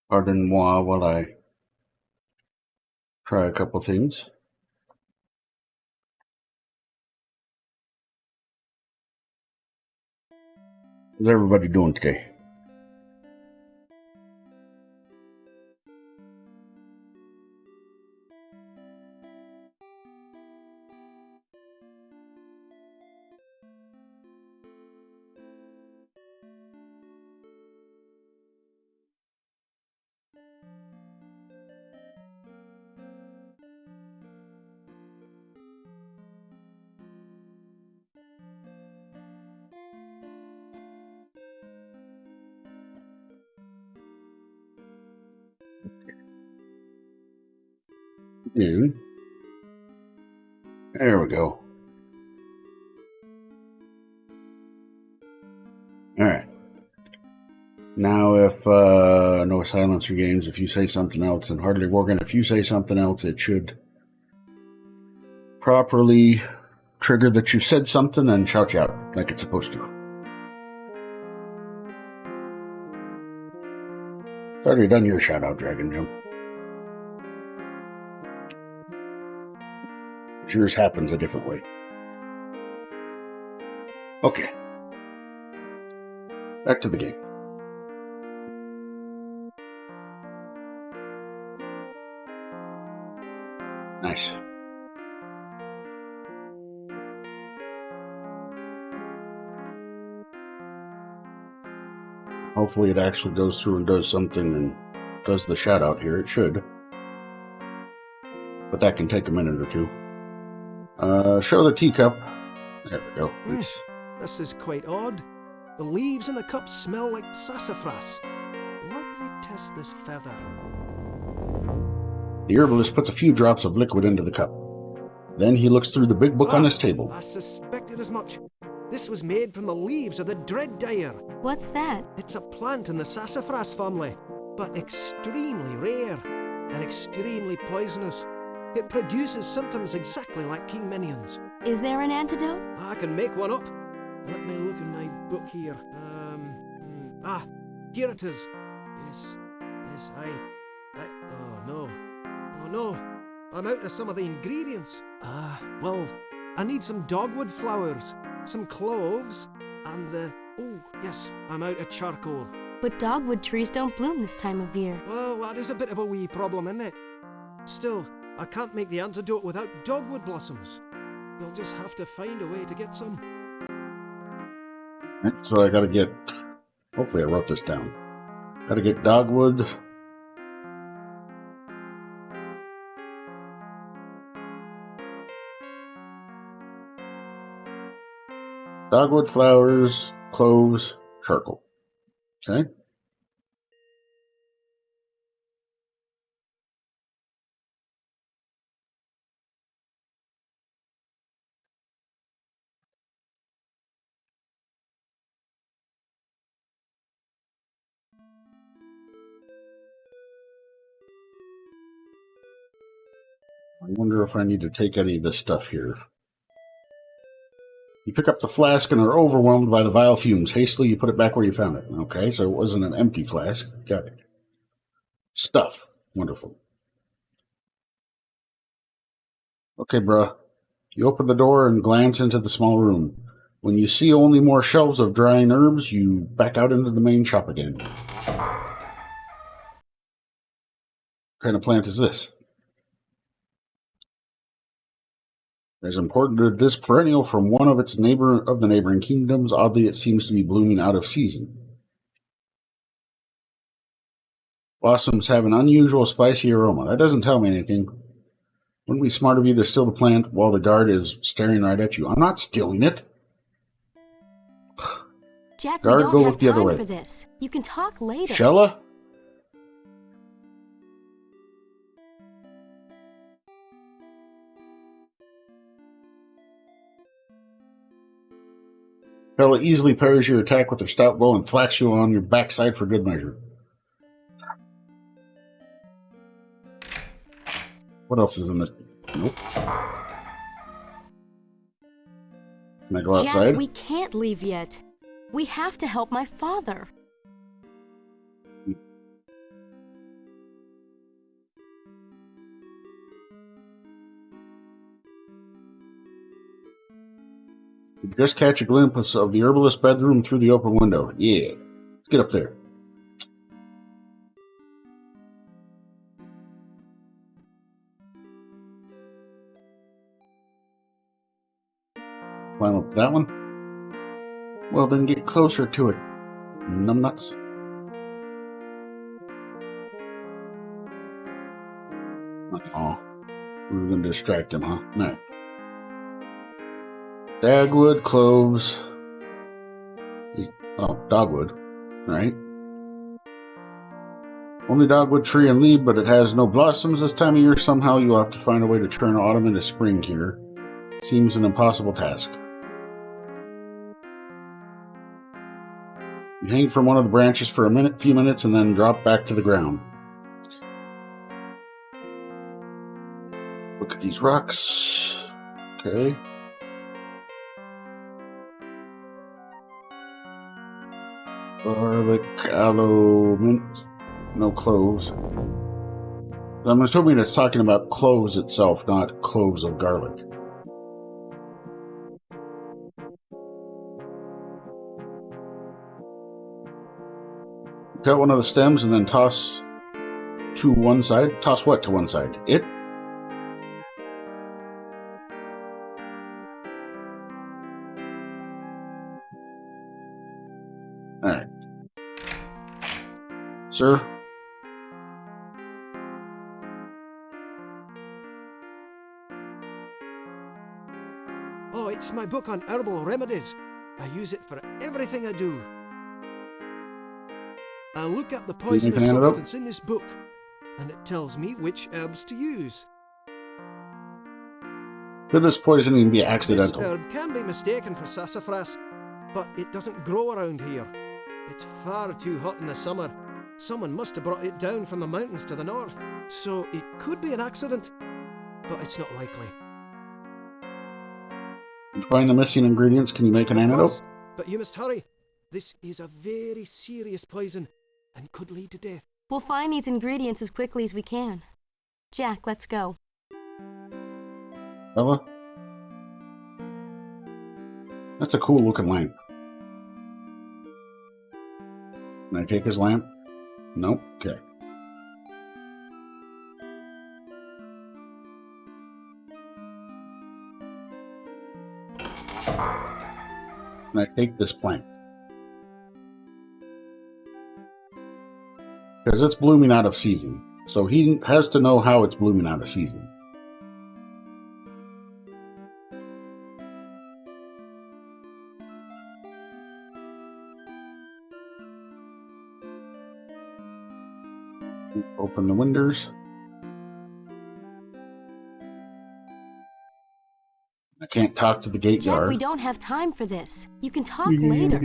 Pardon moi while I try a couple things. How's everybody doing today? And there we go. All right. Now, if no silencer games, if you say something else, and hardly working, if you say something else, it should properly trigger that you said something and shout you out like it's supposed to. It's already done your shout out, Dragon Jump. Yours happens a different way. Okay. Back to the game. Nice. Hopefully it actually goes through and does something and does the shout out here. It should. But that can take a minute or two. Show the teacup. There we go. Thanks. This is quite odd. The leaves in the cup smell like sassafras. Let me test this feather. The herbalist puts a few drops of liquid into the cup. Then he looks through the big book on his table. I suspected as much. This was made from the leaves of the dread dyer. What's that? It's a plant in the sassafras family, but extremely rare and extremely poisonous. It produces symptoms exactly like King Minion's. Is there an antidote? I can make one up. Let me look in my book here. Here it is. Yes, oh no. I'm out of some of the ingredients. Well, I need some dogwood flowers, some cloves, and oh, yes, I'm out of charcoal. But dogwood trees don't bloom this time of year. Well, that is a bit of a wee problem, isn't it? Still, I can't make the antidote without dogwood blossoms. You'll just have to find a way to get some. Right, so I gotta get... Hopefully I wrote this down. Gotta get dogwood. Dogwood flowers, cloves, charcoal. Okay. I wonder if I need to take any of this stuff here. You pick up the flask and are overwhelmed by the vile fumes. Hastily, you put it back where you found it. Okay, so it wasn't an empty flask. Got it. Stuff. Wonderful. Okay, bruh. You open the door and glance into the small room. When you see only more shelves of drying herbs, you back out into the main shop again. What kind of plant is this? As important as this perennial from one of its neighboring kingdoms, oddly it seems to be blooming out of season. Blossoms have an unusual spicy aroma. That doesn't tell me anything. Wouldn't it be smart of you to steal the plant while the guard is staring right at you? I'm not stealing it. Jack, Guard, we don't go have look the other time way. for this. You can talk later. Shella? Shella easily parries your attack with her stout bow and thwacks you on your backside for good measure. What else is in this? Nope. Can I go Jack, outside? we can't leave yet. We have to help my father. You just catch a glimpse of the herbalist's bedroom through the open window. Yeah. Get up there. Climb up that one. Well, then get closer to it, numbnuts. Oh, we were going to distract him, huh? No. Dagwood, cloves. Oh, dogwood. Right. Only dogwood tree and leaf, but it has no blossoms this time of year. Somehow you'll have to find a way to turn autumn into spring here. Seems an impossible task. You hang from one of the branches for a few minutes, and then drop back to the ground. Look at these rocks. Okay. Garlic, aloe, mint, no cloves. I'm assuming it's talking about cloves itself, not cloves of garlic. Cut one of the stems and then toss to one side. Toss what to one side? It? Alright. Sir? Oh, it's my book on herbal remedies. I use it for everything I do. I look up the poisonous an antidote? substance in this book, and it tells me which herbs to use. Could this poisoning be This accidental? herb can be mistaken for sassafras, but it doesn't grow around here. It's far too hot in the summer. Someone must have brought it down from the mountains to the north. So it could be an accident, but it's not likely. To find the missing ingredients, can you make an Of antidote? course, but you must hurry. This is a very serious poison and could lead to death. We'll find these ingredients as quickly as we can. Jack, let's go. Fella? That's a cool looking lamp. Can I take his lamp? Nope. Okay. Can I take this plant? Because it's blooming out of season. So he has to know how it's blooming out of season. Open the windows. I can't talk to the gate Jack, guard. we don't have time for this. You can talk later.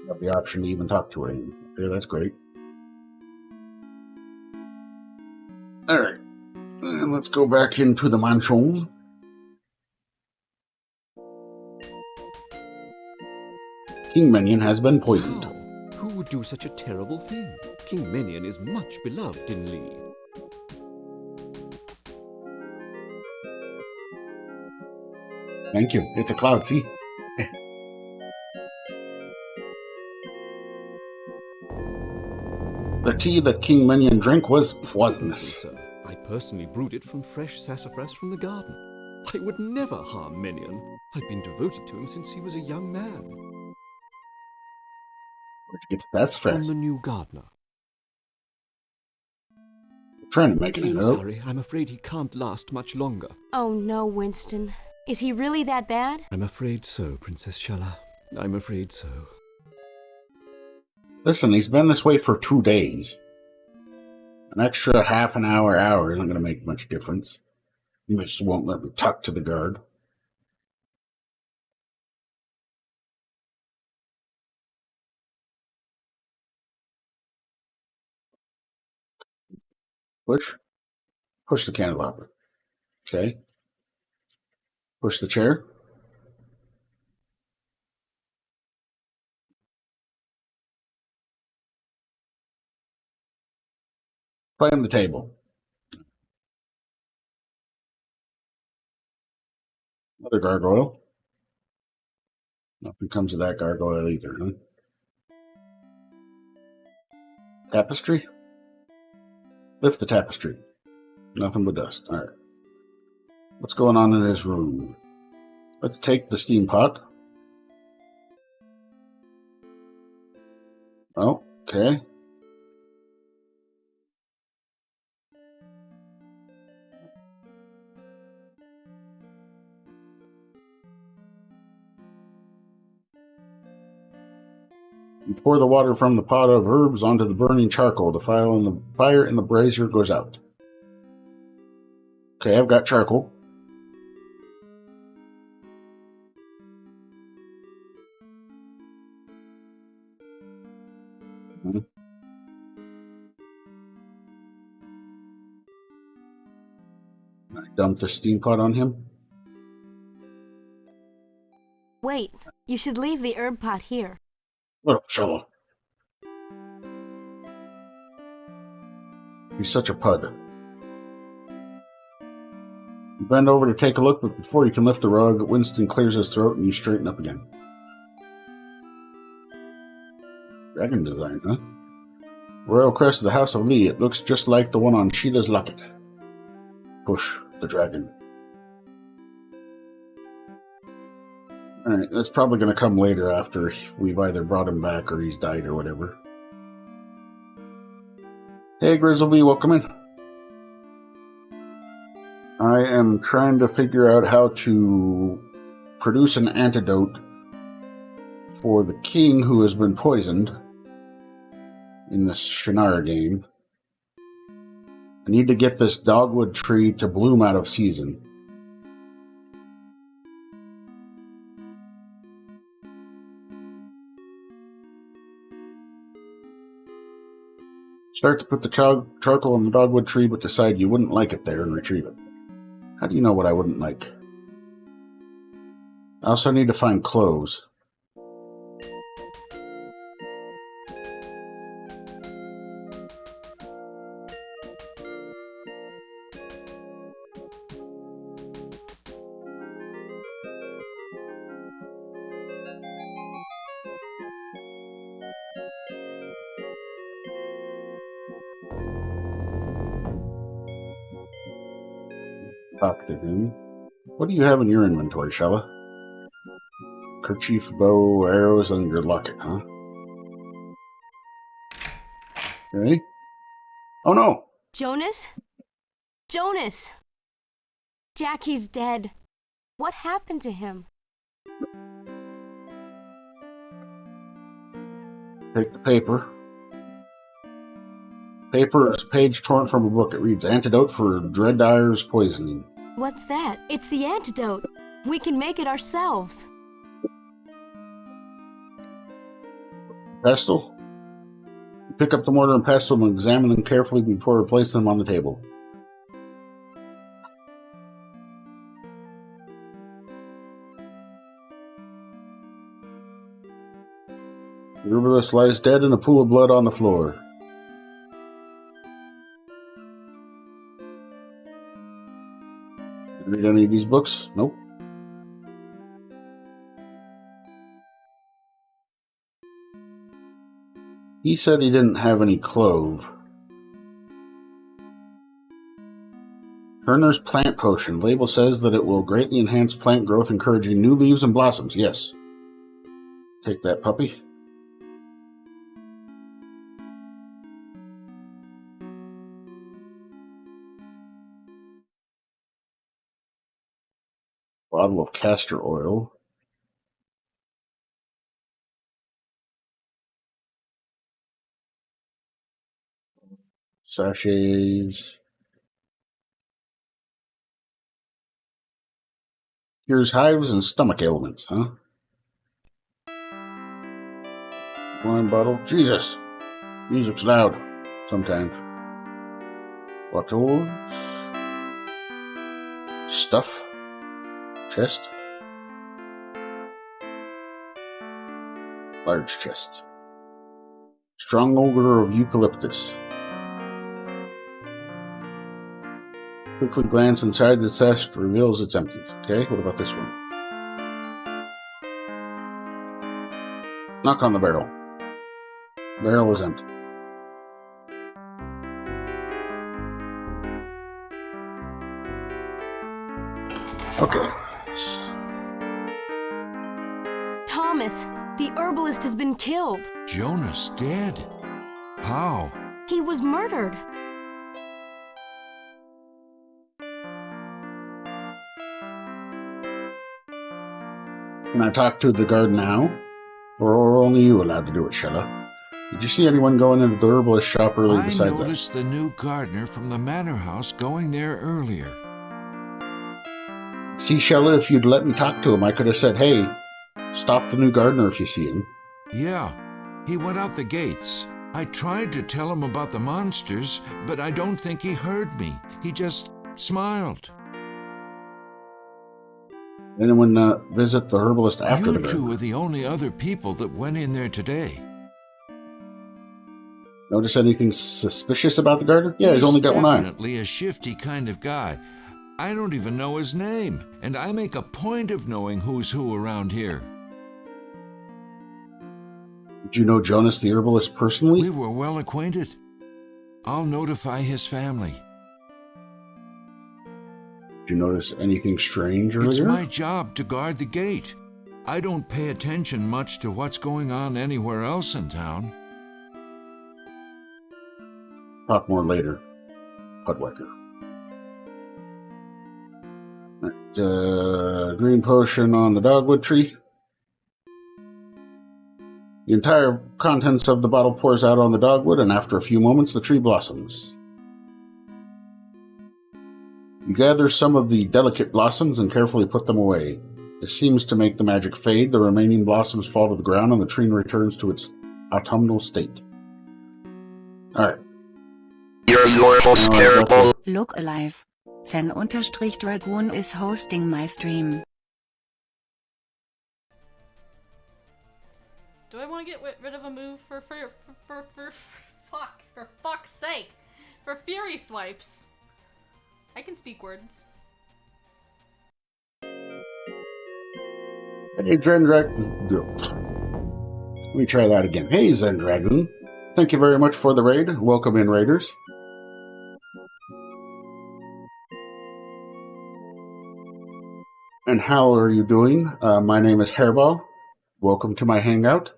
Have the option to even talk to her. Okay, that's great. Alright. And let's go back into the mansion. King Minion has been poisoned. How? Who would do such a terrible thing? King Minion is much beloved in Lee. Thank you. It's a cloud, see? The tea that King Minion drank was poisonous. Sir, I personally brewed it from fresh sassafras from the garden. I would never harm Minion. I've been devoted to him since he was a young man. Where'd you get the sassafras? From the new gardener. I'm trying to make it I'm out. sorry, I'm afraid he can't last much longer. Oh no, Winston. Is he really that bad? I'm afraid so, Princess Shella. I'm afraid so. Listen, he's been this way for 2 days. An extra half an hour isn't going to make much difference. He just won't let me talk to the guard. Push the candelabra. Okay. Push the chair. Climb the table. Another gargoyle. Nothing comes of that gargoyle either, huh? Tapestry? Lift the tapestry. Nothing but dust. Alright. What's going on in his room? Let's take the steam pot. Oh, okay. You pour the water from the pot of herbs onto the burning charcoal. The fire in the brazier goes out. Okay, I've got charcoal. I dump the steam pot on him. Wait, you should leave the herb pot here. What a fellow. He's such a pud. You bend over to take a look, but before you can lift the rug, Winston clears his throat and you straighten up again. Dragon design, huh? Royal crest of the House of Lee. It looks just like the one on Sheila's locket. Push the dragon. Alright, that's probably going to come later after we've either brought him back or he's died or whatever. Hey, Grizzleby, welcome in. I am trying to figure out how to produce an antidote for the king who has been poisoned in this Shannara game. I need to get this dogwood tree to bloom out of season. Start to put the charcoal on the dogwood tree, but decide you wouldn't like it there and retrieve it. How do you know what I wouldn't like? I also need to find clothes. Talk to him. What do you have in your inventory, Shella? Kerchief, bow, arrows, and your locket, huh? Okay. Oh no! Jonas? Jonas! Jackie's dead. What happened to him? Take the paper. Paper is a page torn from a book. It reads, Antidote for Dreadire's Poisoning. What's that? It's the antidote. We can make it ourselves. Pestle? Pick up the mortar and pestle and examine them carefully before we place them on the table. The herbalist lies dead in a pool of blood on the floor. Read any of these books? Nope. He said he didn't have any clove. Turner's Plant Potion. Label says that it will greatly enhance plant growth, encouraging new leaves and blossoms. Yes. Take that, puppy. Bottle of castor oil. Sachets. Here's hives and stomach ailments, huh? Wine bottle. Jesus! Music's loud. Sometimes. Bottles. Stuff. Chest. Large chest. Strong odor of eucalyptus. Quickly glance inside the chest reveals it's empty. Okay, what about this one? Knock on the barrel. Barrel is empty. Okay. Thomas, the herbalist has been killed. Jonas dead? How? He was murdered. Can I talk to the guard now? Or are only you allowed to do it, Shella? Did you see anyone going into the herbalist shop earlier I besides noticed the new gardener from the manor house going there earlier. that? See, Shella, if you'd let me talk to him, I could have said, hey, stop the new gardener if you see him. Yeah, he went out the gates. I tried to tell him about the monsters, but I don't think he heard me. He just smiled. Anyone visit the herbalist after the You two gardener? are the only other people that went in there today. Notice anything suspicious about the gardener? Yeah, he's only got one eye. Definitely a shifty kind of guy. I don't even know his name, and I make a point of knowing who's who around here. Did you know Jonas the herbalist personally? We were well acquainted. I'll notify his family. Did you notice anything strange It's earlier? my job to guard the gate. I don't pay attention much to what's going on anywhere else in town. Talk more later. Pudwecker. Green potion on the dogwood tree. The entire contents of the bottle pours out on the dogwood, and after a few moments, the tree blossoms. You gather some of the delicate blossoms and carefully put them away. This seems to make the magic fade. The remaining blossoms fall to the ground, and the tree returns to its autumnal state. Alright. Look alive. Zen_Dragoon is hosting my stream. Do I want to get rid of a move for fuck's sake, for Fury Swipes? I can speak words. Hey, Zendragoon. Let me try that again. Hey, Zendragoon. Thank you very much for the raid. Welcome in, raiders. and how are you doing? My name is HerrBawl. Welcome to my hangout.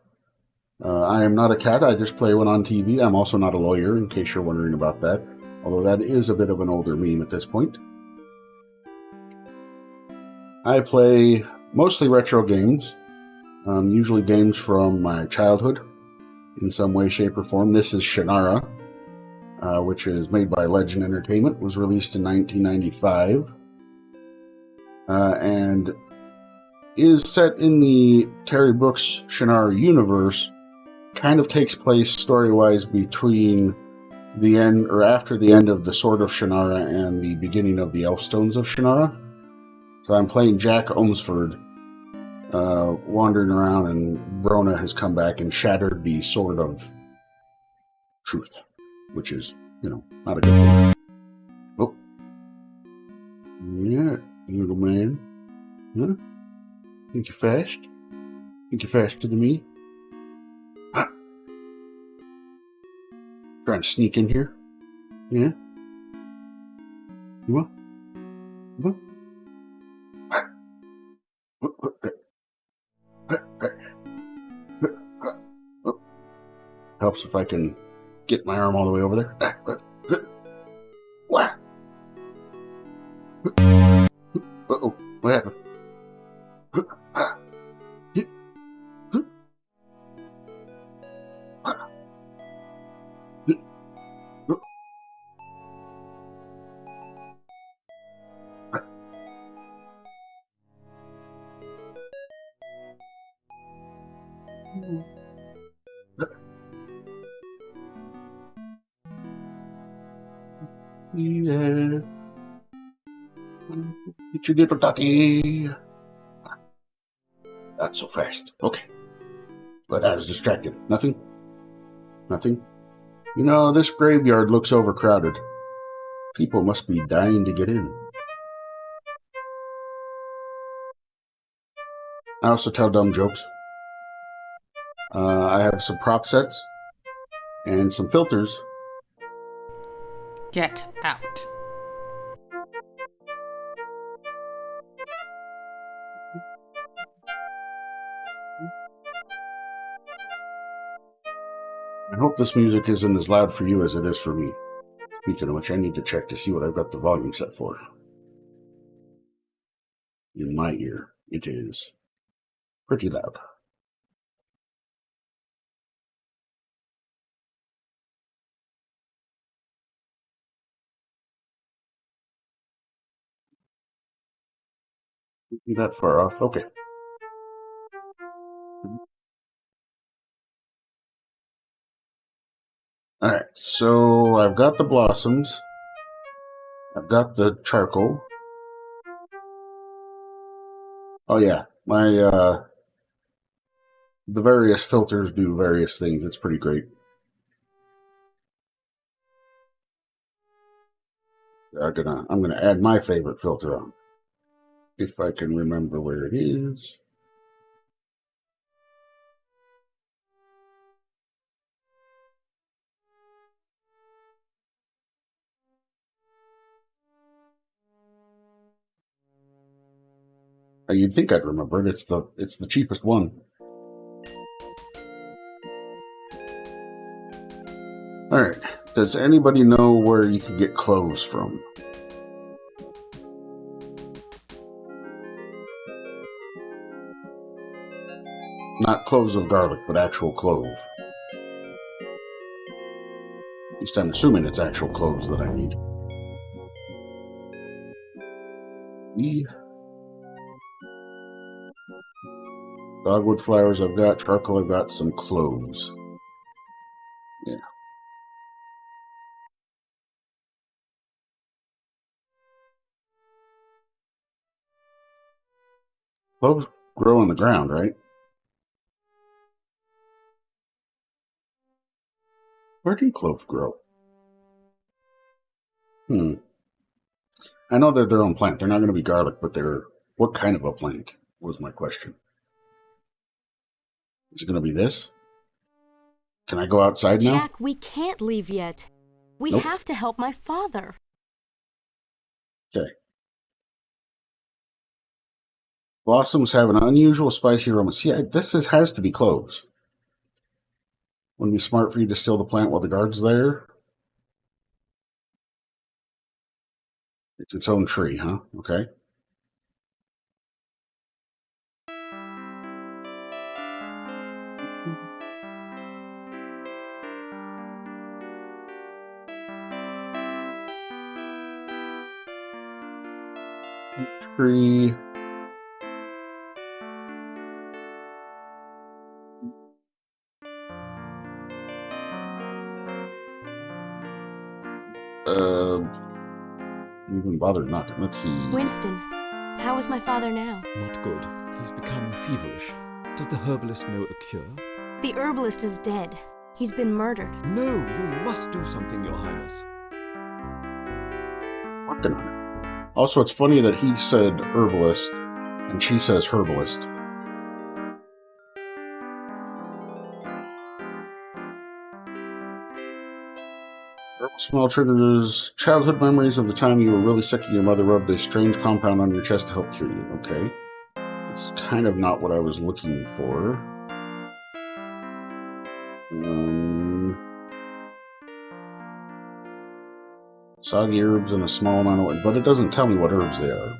I am not a cat, I just play one on TV. I'm also not a lawyer, in case you're wondering about that, although that is a bit of an older meme at this point. I play mostly retro games, usually games from my childhood in some way, shape, or form. This is Shannara, which is made by Legend Entertainment, was released in 1995, and is set in the Terry Brooks Shannara universe. Kind of takes place story-wise between the end, or after the end of the Sword of Shannara and the beginning of the Elfstones of Shannara. So I'm playing Jack Ohmsford, wandering around, and Brona has come back and shattered the Sword of Truth, which is, not a good thing. Oh. Yeah, little man. Huh? Think you're fast? Think you're faster than me? Trying to sneak in here? Yeah? You want? Helps if I can get my arm all the way over there. Uh-oh, what happened? Yeah. It's your little daddy. Not so fast. Okay. But I was distracted. Nothing? This graveyard looks overcrowded. People must be dying to get in. I also tell dumb jokes. I have some prop sets and some filters. Get out. I hope this music isn't as loud for you as it is for me. Speaking of which, I need to check to see what I've got the volume set for. In my ear, it is pretty loud. Not that far off. Okay. Alright, so I've got the blossoms. I've got the charcoal. Oh yeah, the various filters do various things. It's pretty great. I'm gonna add my favorite filter on. If I can remember where it is. You'd think I'd remember it. It's the cheapest one. Alright, does anybody know where you can get cloves from? Not cloves of garlic, but actual clove. At least I'm assuming it's actual cloves that I need. Dogwood flowers I've got, charcoal I've got, some cloves. Yeah. Cloves grow on the ground, right? Where do cloves grow? I know they're their own plant. They're not going to be garlic, but they're... What kind of a plant was my question. Is it going to be this? Can I go outside now? Jack, we can't leave yet. We have to help my father. Okay. Blossoms have an unusual spicy aroma. See, has to be cloves. Wouldn't it be smart for you to still the plant while the guard's there? It's its own tree, huh? Okay. Tree. Even bothered knocking. Let's see. Winston, how is my father now? Not good. He's become feverish. Does the herbalist know a cure? The herbalist is dead. He's been murdered. No, you must do something, Your Highness. Working on it. Also, it's funny that he said herbalist and she says herbalist. Herbal smell triggers childhood memories of the time you were really sick and your mother rubbed a strange compound on your chest to help cure you. Okay. That's kind of not what I was looking for. Soggy herbs and a small amount of... But it doesn't tell me what herbs they are.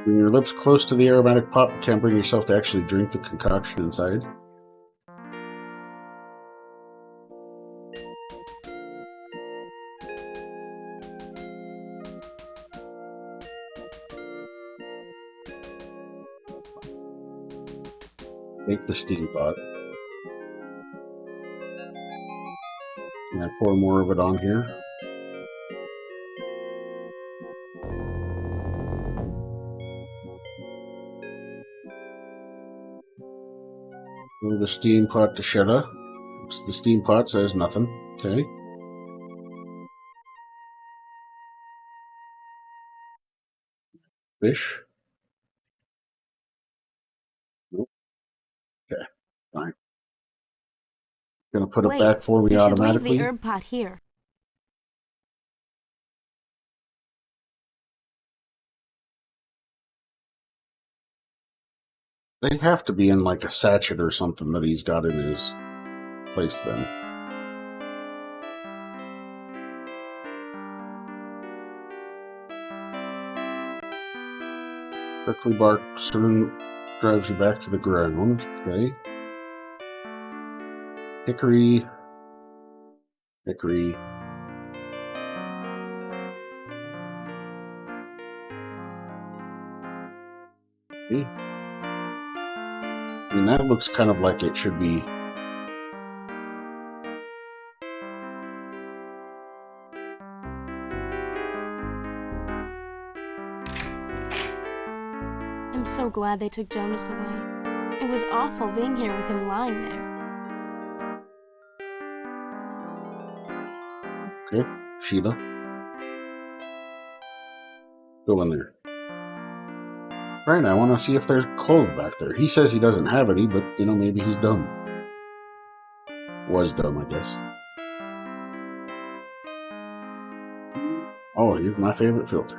Bring your lips close to the aromatic pot, but can't bring yourself to actually drink the concoction inside. Make the steam pot. Can I pour more of it on here? Move the steam pot to Shannara. The steam pot says nothing. Okay. Fish. Nope. Okay. Fine. Gonna put it back for me automatically. You should leave the herb pot here. They have to be in like a sachet or something that he's got in his place then. Prickly bark soon drives you back to the ground. Okay. Hickory. Hickory. Okay. I mean, that looks kind of like it should be. I'm so glad they took Jonas away. It was awful being here with him lying there. Okay, Sheila. Go in there. Right, I want to see if there's clove back there. He says he doesn't have any, but, you know, maybe he's dumb. Was dumb, I guess. Oh, here's my favorite filter.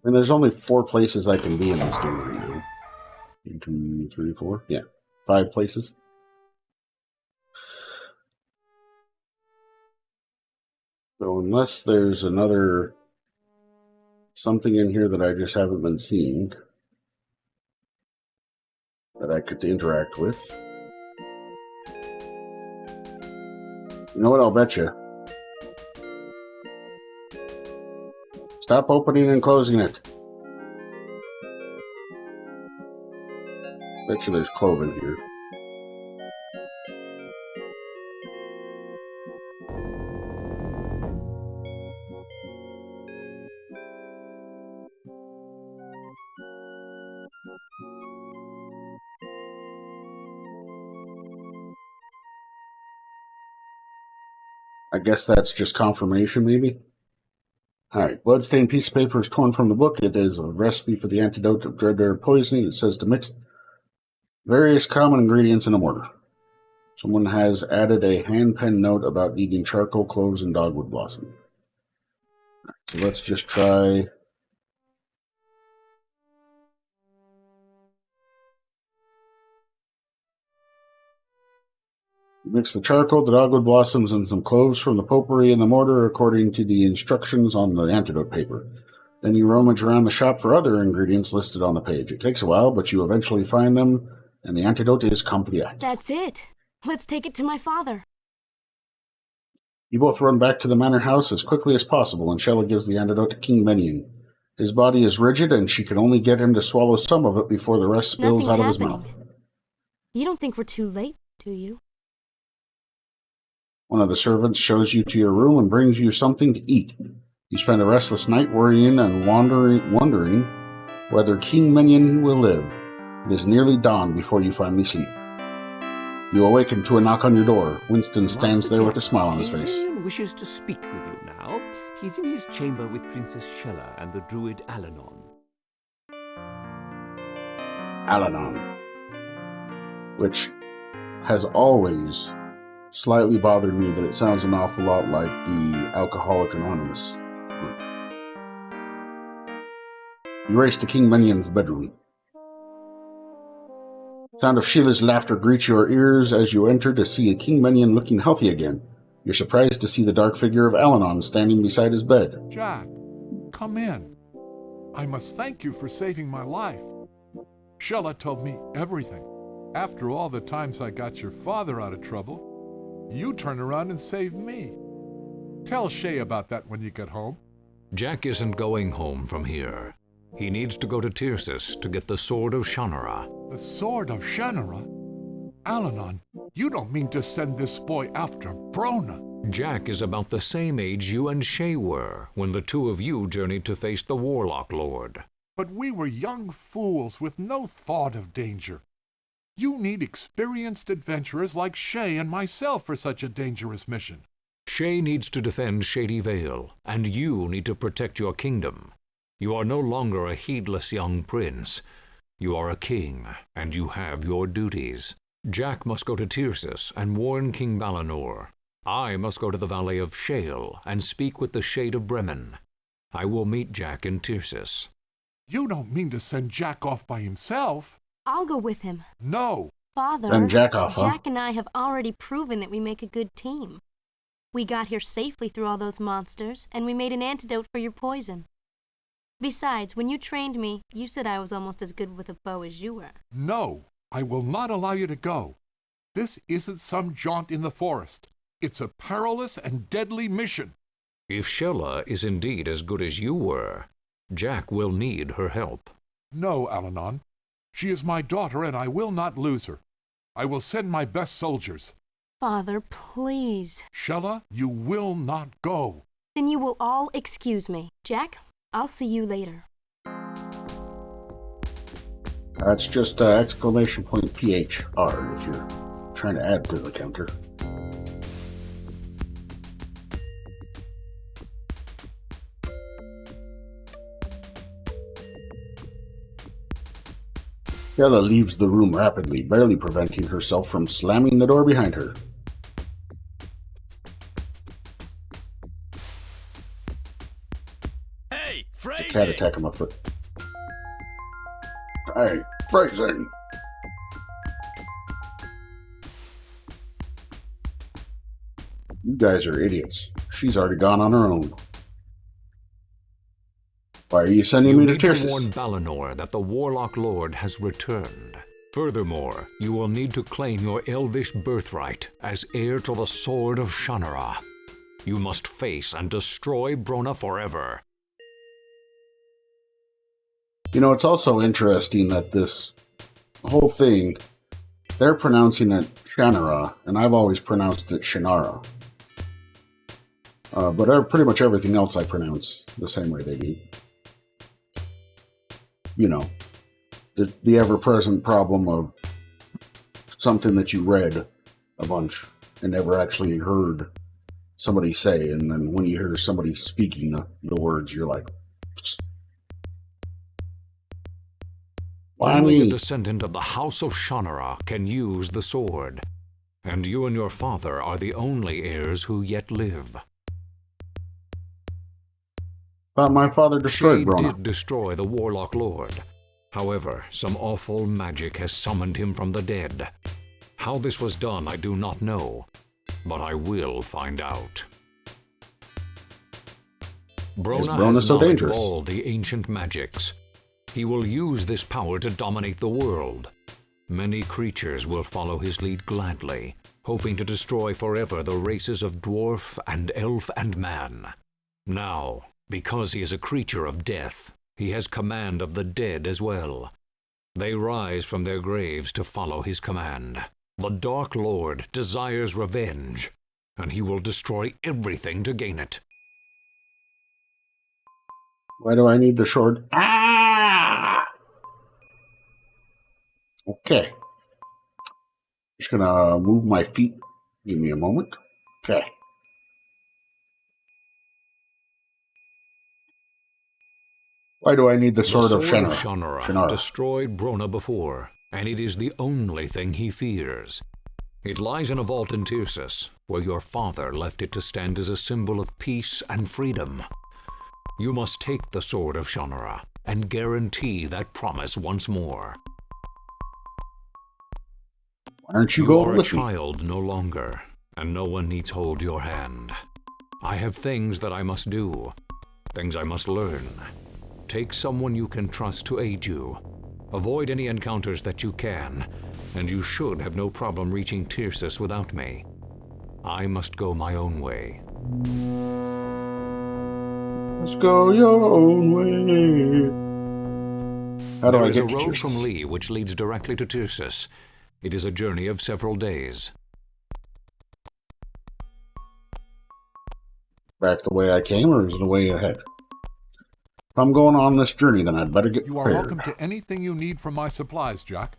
And there's only 4 places I can be in this game right now. 1, 2, 3, 4. Yeah, 5 places. So unless there's another something in here that I just haven't been seeing that I could interact with. You know what? I'll bet you. Stop opening and closing it. Bet you there's clove in here. I guess that's just confirmation, maybe? Alright, bloodstained piece of paper is torn from the book. It is a recipe for the antidote of dreadbear poisoning. It says to mix various common ingredients in a mortar. Someone has added a hand-pen note about needing charcoal, cloves, and dogwood blossom. So let's just try... Mix the charcoal, the dogwood blossoms, and some cloves from the potpourri in the mortar according to the instructions on the antidote paper. Then you rummage around the shop for other ingredients listed on the page. It takes a while, but you eventually find them, and the antidote is complete. That's it. Let's take it to my father. You both run back to the manor house as quickly as possible, and Shella gives the antidote to King Menion. His body is rigid, and she can only get him to swallow some of it before the rest spills out of his mouth. You don't think we're too late, do you? One of the servants shows you to your room and brings you something to eat. You spend a restless night worrying and wondering whether King Menion will live. It is nearly dawn before you finally sleep. You awaken to a knock on your door. Winston stands there with a smile on his face. King Menion wishes to speak with you now. He's in his chamber with Princess Shella and the druid Alanon. Alanon, which has always slightly bothered me that it sounds an awful lot like the Alcoholic Anonymous group. You race to King Menion's bedroom. Sound of Sheila's laughter greets your ears as you enter to see a King Menion looking healthy again. You're surprised to see the dark figure of Alanon standing beside his bed. Jack, come in. I must thank you for saving my life. Shella told me everything. After all the times I got your father out of trouble, you turned around and saved me. Tell Shay about that when you get home. Jack isn't going home from here. He needs to go to Tircis to get the Sword of Shannara. The Sword of Shannara? Alanon, you don't mean to send this boy after Brona? Jack is about the same age you and Shay were when the two of you journeyed to face the Warlock Lord. But we were young fools with no thought of danger. You need experienced adventurers like Shay and myself for such a dangerous mission. Shay needs to defend Shady Vale, and you need to protect your kingdom. You are no longer a heedless young prince. You are a king, and you have your duties. Jack must go to Tircis and warn King Balinor. I must go to the Valley of Shale and speak with the Shade of Bremen. I will meet Jack in Tircis. You don't mean to send Jack off by himself? I'll go with him. No. Father, Send Jack off, huh? Jack and I have already proven that we make a good team. We got here safely through all those monsters, and we made an antidote for your poison. Besides, when you trained me, you said I was almost as good with a bow as you were. No, I will not allow you to go. This isn't some jaunt in the forest. It's a perilous and deadly mission. If Shella is indeed as good as you were, Jack will need her help. No, Alanon. She is my daughter, and I will not lose her. I will send my best soldiers. Father, please. Shella, you will not go. Then you will all excuse me. Jack, I'll see you later. That's just exclamation point PHR if you're trying to add to the counter. Shella leaves the room rapidly, barely preventing herself from slamming the door behind her. Hey, phrasing! The cat attack on my foot. Hey, phrasing! You guys are idiots. She's already gone on her own. Why are you sending me to Tircis? You need to warn Balinor that the Warlock Lord has returned. Furthermore, you will need to claim your elvish birthright as heir to the Sword of Shannara. You must face and destroy Brona forever. You know, it's also interesting that this whole thing, they're pronouncing it Shannara, and I've always pronounced it Shannara. But pretty much everything else I pronounce the same way they do. You know, the ever-present problem of something that you read a bunch and never actually heard somebody say, and then when you hear somebody speaking the words, you're like, why Only a me? descendant of the House of Shannara can use the sword, and you and your father are the only heirs who yet live. Thought my father destroyed She Brona. did destroy the Warlock Lord. However, some awful magic has summoned him from the dead. How this was done, I do not know, but I will find out. Brona Brona has so knowledge dangerous? of all the ancient magics. He will use this power to dominate the world. Many creatures will follow his lead gladly, hoping to destroy forever the races of dwarf and elf and man. Now, because he is a creature of death, he has command of the dead as well. They rise from their graves to follow his command. The Dark Lord desires revenge, and he will destroy everything to gain it. Why do I need the sword? Ah! Okay. Just gonna move my feet. Give me a moment. Okay. Why do I need the sword of Shannara? Shannara destroyed Brona before, and it is the only thing he fears. It lies in a vault in Tirsus, where your father left it to stand as a symbol of peace and freedom. You must take the sword of Shannara and guarantee that promise once more. Why aren't you going with me? You are a child no longer, and no one needs hold your hand. I have things that I must do, things I must learn. Take someone you can trust to aid you. Avoid any encounters that you can, and you should have no problem reaching Tirsus without me. I must go my own way. Let's go your own way. How do I get to Tirsus? There is a road from Lee which leads directly to Tirsus. It is a journey of several days. Back the way I came, or is it the way ahead? If I'm going on this journey, then I'd better get You are prepared. welcome to anything you need from my supplies, Jack.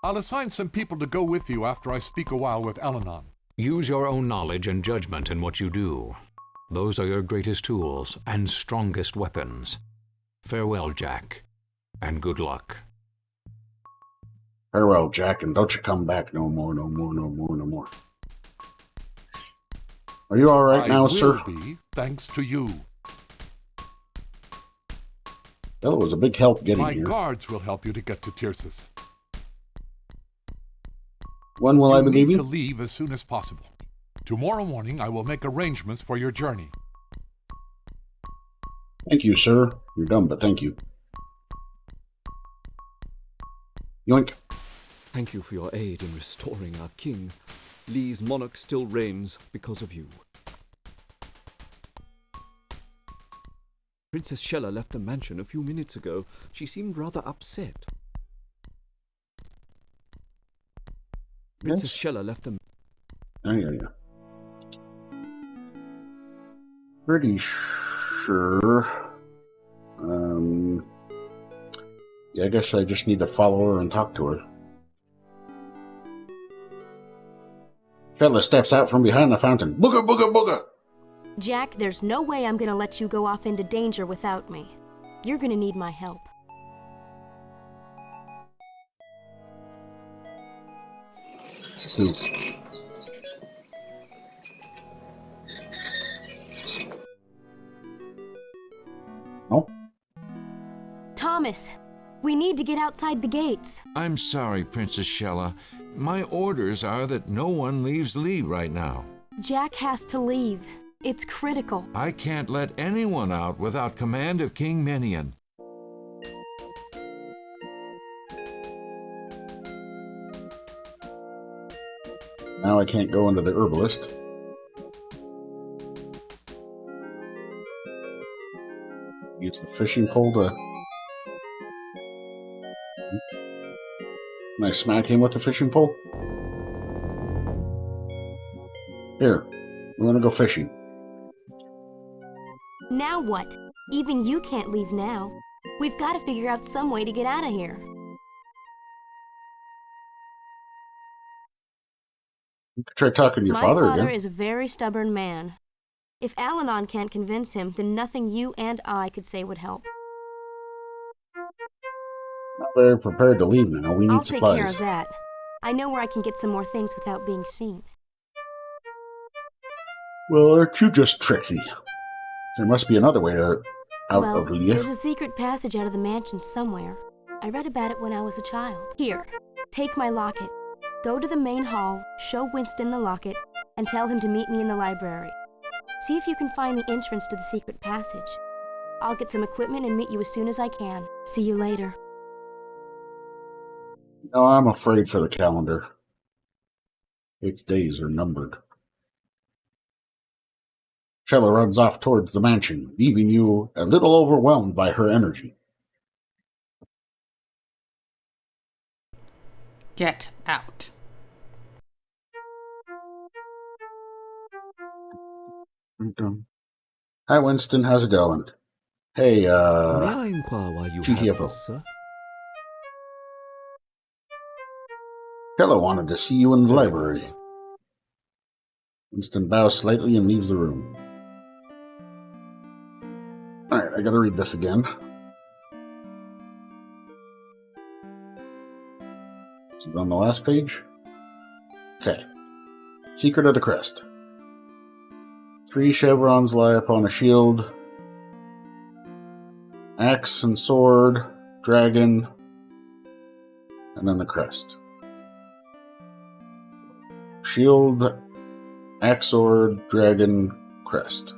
I'll assign some people to go with you after I speak a while with Alanon. Use your own knowledge and judgment in what you do. Those are your greatest tools and strongest weapons. Farewell, Jack, and good luck. Farewell, Jack, and don't you come back no more, no more, no more, no more. Are you all right now, sir? I will be, thanks to you. Well, it was a big help getting My here. guards will help you to get to Tirsus. When will I be You need leaving? to leave as soon as possible. Tomorrow morning I will make arrangements for your journey. Thank you, sir. You're dumb, but thank you. Yoink. Thank you for your aid in restoring our king. Lee's monarch still reigns because of you. Princess Shella left the mansion a few minutes ago. She seemed rather upset. Princess Shella left the... Yeah. Pretty sure. Yeah, I guess I just need to follow her and talk to her. Shella steps out from behind the fountain. Booga, booga, booga! Jack, there's no way I'm gonna let you go off into danger without me. You're gonna need my help. Who? Oh? Thomas, we need to get outside the gates. I'm sorry, Princess Shella. My orders are that no one leaves Lee right now. Jack has to leave. It's critical. I can't let anyone out without command of King Minion. Now I can't go into the herbalist. Use the fishing pole to... Can I smack him with the fishing pole? Here, we're gonna go fishing. Now what? Even you can't leave now. We've got to figure out some way to get out of here. You could try talking to your My father father again. is a very stubborn man. If Al-Anon can't convince him, then nothing you and I could say would help. Not very prepared to leave now. We need I'll supplies. take care of that. I know where I can get some more things without being seen. Well, aren't you just tricksy? There must be another way out of Leah. There's a secret passage out of the mansion somewhere. I read about it when I was a child. Here, take my locket. Go to the main hall, show Winston the locket, and tell him to meet me in the library. See if you can find the entrance to the secret passage. I'll get some equipment and meet you as soon as I can. See you later. No, I'm afraid for the calendar. Its days are numbered. Shella runs off towards the mansion, leaving you a little overwhelmed by her energy. Get out. Hi, Winston. How's it going? Hey, May I inquire why you have this, sir? Shella wanted to see you in the Very library. well, sir. Winston bows slightly and leaves the room. Alright, I gotta read this again. Is it on the last page? Okay. Secret of the Crest. 3 chevrons lie upon a shield. Axe and sword, dragon, and then the crest. Shield, axe, sword, dragon, crest.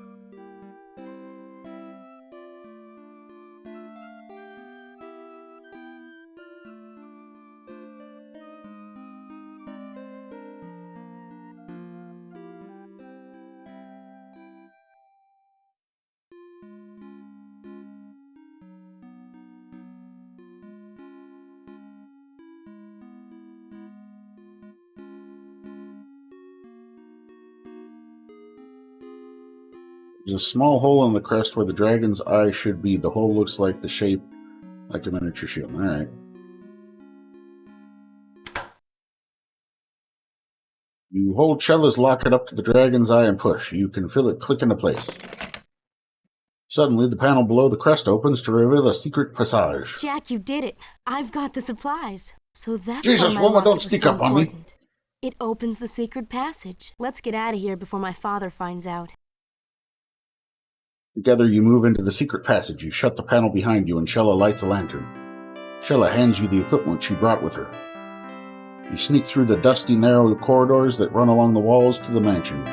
There's a small hole in the crest where the dragon's eye should be. The hole looks like the shape, like a miniature shield. Alright. You hold Shella's locket up to the dragon's eye and push. You can feel it click into place. Suddenly, the panel below the crest opens to reveal a secret passage. Jack, you did it. I've got the supplies. So that's Jesus, why my woman, locket don't was sneak so up on me. important. It opens the secret passage. Let's get out of here before my father finds out. Together, you move into the secret passage. You shut the panel behind you, and Shella lights a lantern. Shella hands you the equipment she brought with her. You sneak through the dusty, narrow corridors that run along the walls to the mansion.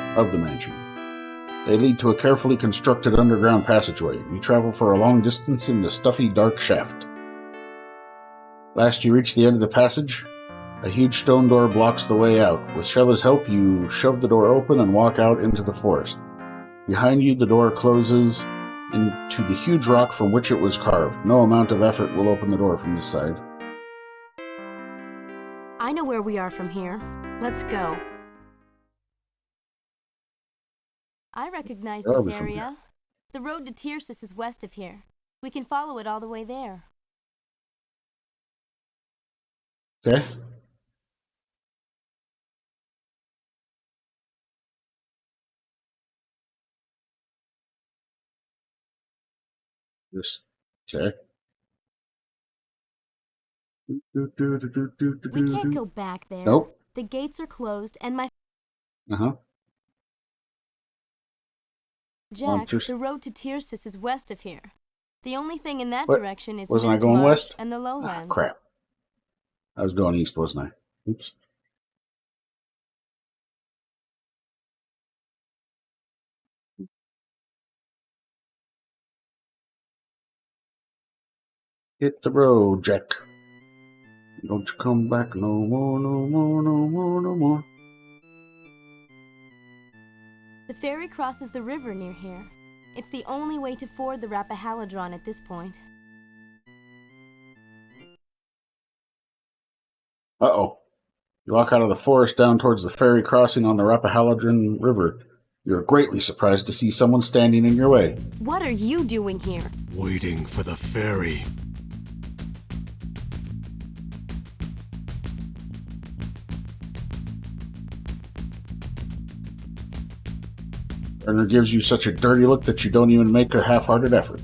They lead to a carefully constructed underground passageway. You travel for a long distance in the stuffy, dark shaft. Last you reach the end of the passage, a huge stone door blocks the way out. With Shella's help, you shove the door open and walk out into the forest. Behind you, the door closes into the huge rock from which it was carved. No amount of effort will open the door from this side. I know where we are from here. Let's go. I recognize Where are this we from area. The road to Tyrsis is west of here. We can follow it all the way there. Okay? Okay. We can't go back there. Nope. The gates are closed, and my... Jack, Monsters. the road to Tyrsis is west of here. The only thing in that What? direction is Wasn't I Mist going Marsh west? and the lowlands. Crap. I was going east, wasn't I? Oops. Hit the road, Jack. Don't you come back no more, no more, no more, no more. The ferry crosses the river near here. It's the only way to ford the Rappahalladron at this point. Uh-oh. You walk out of the forest down towards the ferry crossing on the Rappahalladron River. You're greatly surprised to see someone standing in your way. What are you doing here? Waiting for the ferry. Gardener gives you such a dirty look that you don't even make a half-hearted effort.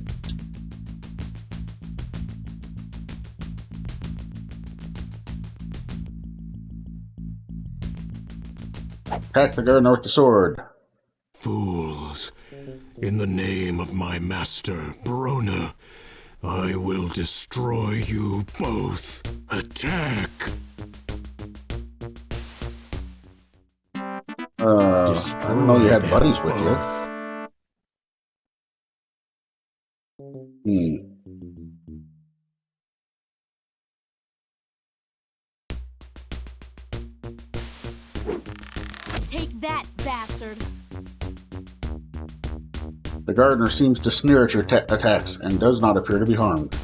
Attack the gardener with the sword. Fools, in the name of my master, Brona, I will destroy you both. Attack! I didn't know you had buddies with you. Take that, bastard! The gardener seems to sneer at your attacks and does not appear to be harmed.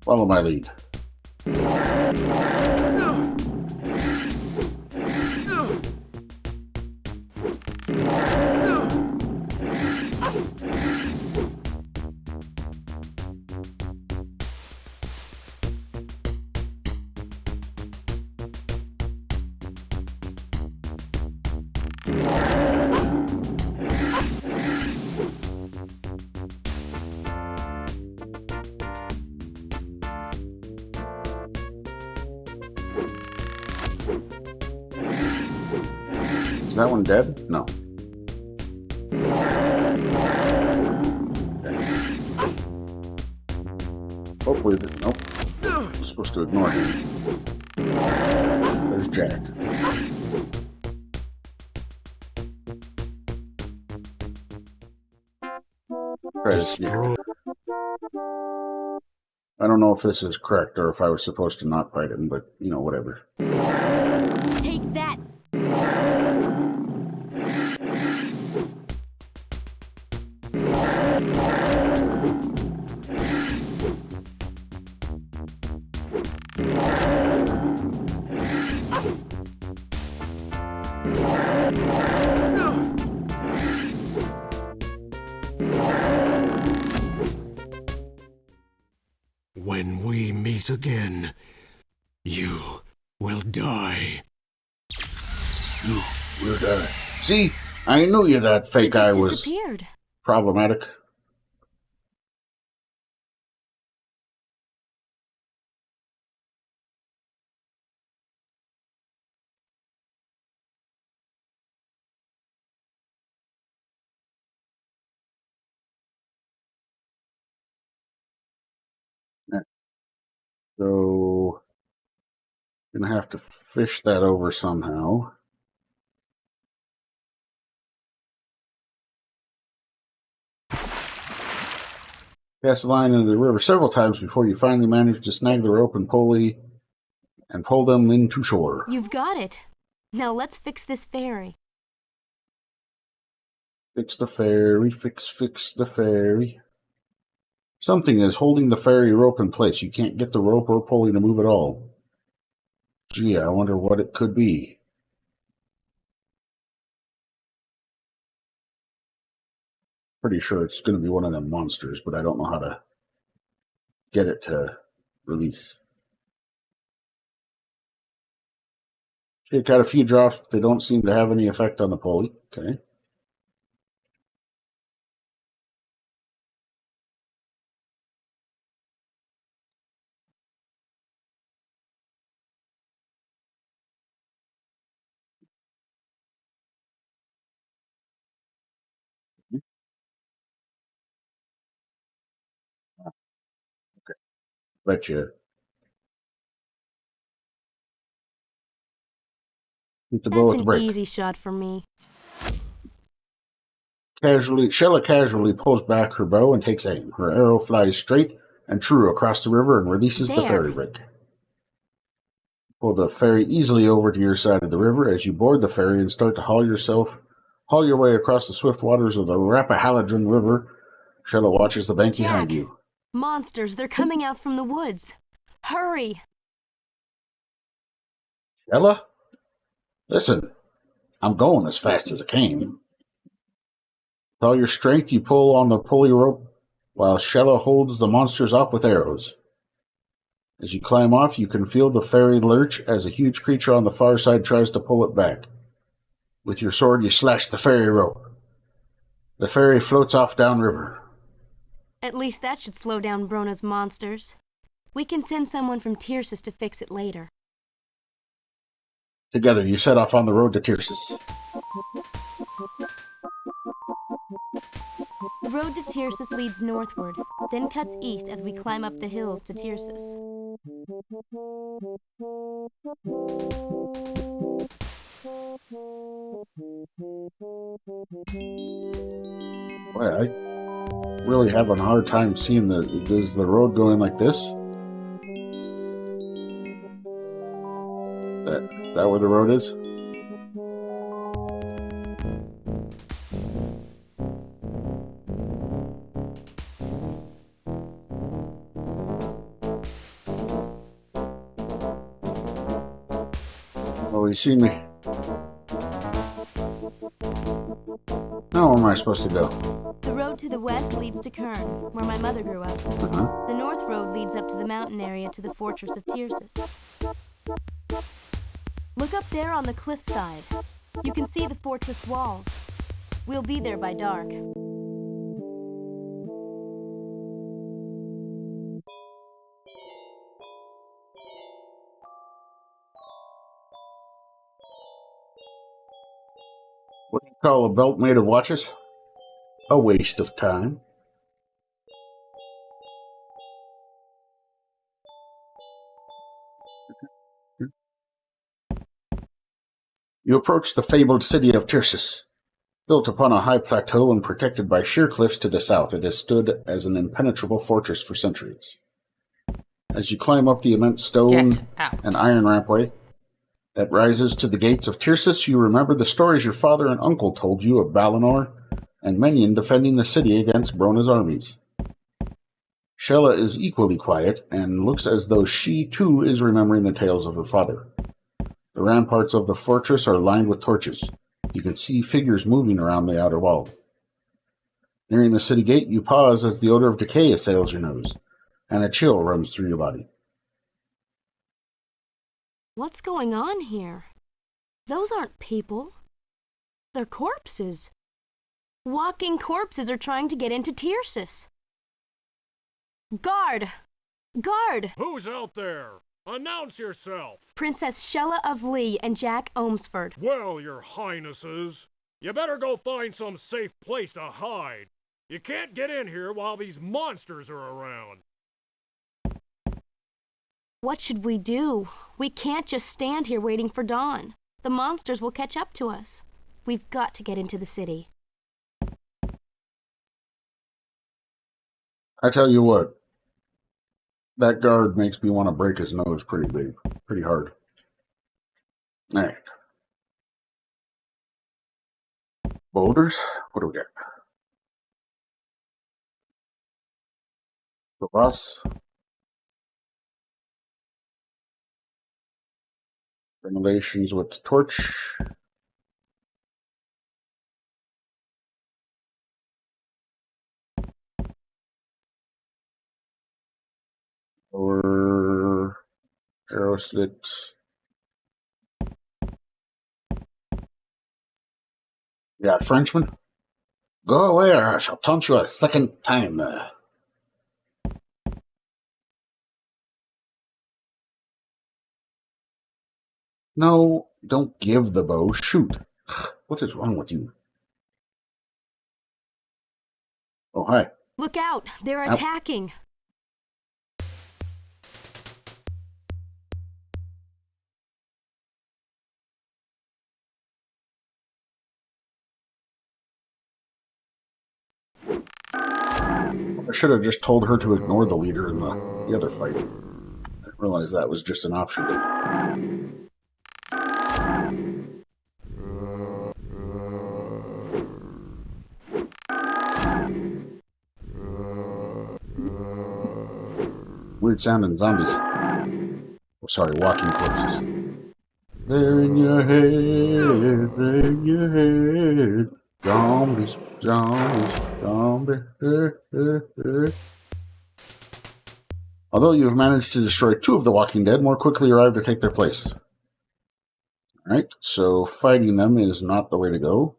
Follow my lead. Is that one dead? No. Hopefully, nope. I'm supposed to ignore him. There's Jack. I don't know if this is correct or if I was supposed to not fight him, but, you know, whatever. Take that! When we meet again, you will die. You will die. See? I knew you that fake eye was disappeared. Problematic. So, gonna have to fish that over somehow. Cast the line into the river several times before you finally manage to snag the rope and pulley and pull them into shore. You've got it. Now let's fix this ferry. Fix the ferry, fix the ferry. Something is holding the ferry rope in place. You can't get the rope or pulley to move at all. Gee, I wonder what it could be. Pretty sure it's going to be one of them monsters, but I don't know how to get it to release. It got a few drops, but they don't seem to have any effect on the pulley. Okay. Okay. Betcha. Hit the bow That's with the an break. easy shot for me. Shella casually pulls back her bow and takes aim. Her arrow flies straight and true across the river and releases the ferry break. Pull the ferry easily over to your side of the river as you board the ferry and start to haul your way across the swift waters of the Rappahalladran River. Shella watches the bank behind you. Monsters, they're coming out from the woods. Hurry! Shella? Listen, I'm going as fast as I can. With all your strength, you pull on the pulley rope while Shella holds the monsters off with arrows. As you climb off, you can feel the ferry lurch as a huge creature on the far side tries to pull it back. With your sword, you slash the ferry rope. The ferry floats off downriver. At least that should slow down Brona's monsters. We can send someone from Tyrsis to fix it later. Together, you set off on the road to Tyrsis. The road to Tyrsis leads northward, then cuts east as we climb up the hills to Tyrsis. Boy, I really having a hard time seeing is the road going like this? That where the road is? Oh, you see me? Now where am I supposed to go? The road to the west leads to Kern, where my mother grew up. The north road leads up to the mountain area to the fortress of Tyrsis. Look up there on the cliffside. You can see the fortress walls. We'll be there by dark. What do you call a belt made of watches? A waste of time. You approach the fabled city of Tyrsis. Built upon a high plateau and protected by sheer cliffs to the south, it has stood as an impenetrable fortress for centuries. As you climb up the immense stone and iron rampway that rises to the gates of Tyrsis, you remember the stories your father and uncle told you of Balinor and Menion defending the city against Brona's armies. Shella is equally quiet and looks as though she too is remembering the tales of her father. The ramparts of the fortress are lined with torches. You can see figures moving around the outer wall. Nearing the city gate, you pause as the odor of decay assails your nose, and a chill runs through your body. What's going on here? Those aren't people. They're corpses. Walking corpses are trying to get into Tyrsis. Guard! Guard! Who's out there? Announce yourself! Princess Shella of Lee and Jack Ohmsford. Well, your highnesses, you better go find some safe place to hide. You can't get in here while these monsters are around. What should we do? We can't just stand here waiting for dawn. The monsters will catch up to us. We've got to get into the city. I tell you what, that guard makes me want to break his nose pretty hard. All right. Boulders? What do we got? The boss. Renovations with torch. Or arrow slit. Yeah, Frenchman. Go away or I shall taunt you a second time. No, don't give the bow. Shoot. What is wrong with you? Oh, hi. Look out! They're attacking! I should have just told her to ignore the leader in the other fight. I didn't realize that was just an option. Weird sounding zombies. Oh, sorry, walking corpses. They're in your head, they're in your head. Zombies, zombies, zombies. Although you have managed to destroy 2 of the Walking Dead, more quickly arrive to take their place. Alright, so fighting them is not the way to go.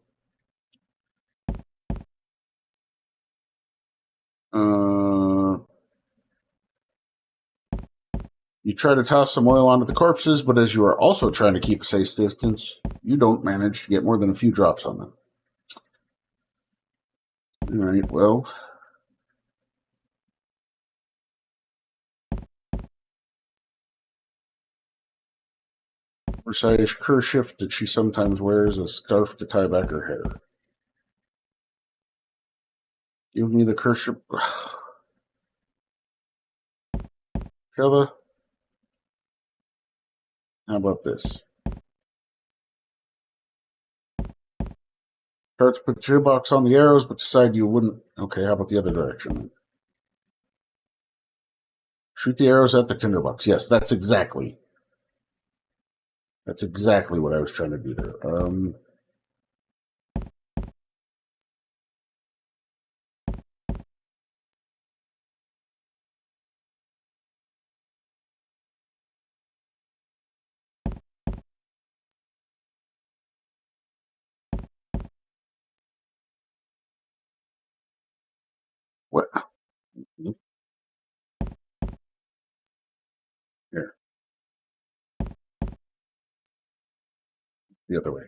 You try to toss some oil onto the corpses, but as you are also trying to keep a safe distance, you don't manage to get more than a few drops on them. Alright, well. Oversized kerchief that she sometimes wears, a scarf to tie back her hair. Give me the kerchief. Shella, how about this? Start to put the shoebox on the arrows, but decide you wouldn't. Okay, how about the other direction? Shoot the arrows at the tinderbox. Yes, that's exactly what I was trying to do there. What? Here. The other way.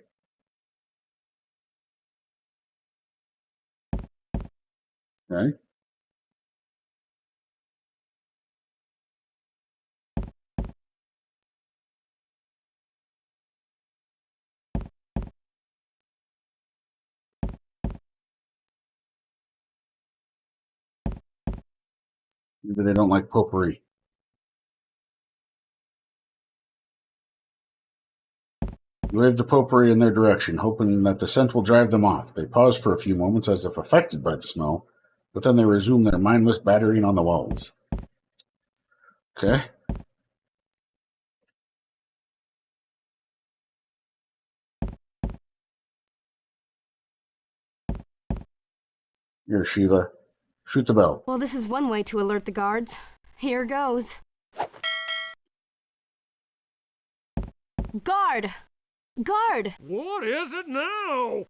Okay. Maybe they don't like potpourri. You wave the potpourri in their direction, hoping that the scent will drive them off. They pause for a few moments as if affected by the smell, but then they resume their mindless battering on the walls. Okay. Here, Sheila. Shoot the bell. Well, this is one way to alert the guards. Here goes. Guard! Guard! What is it now?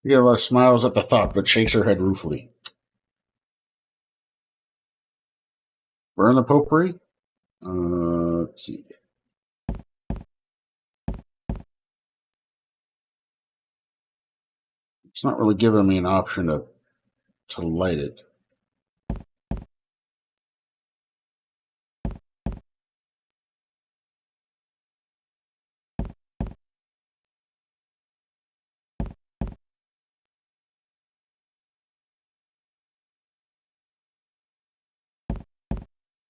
Sheila smiles at the thought, but shakes her head ruefully. Burn the potpourri? Let's see. It's not really giving me an option to light it.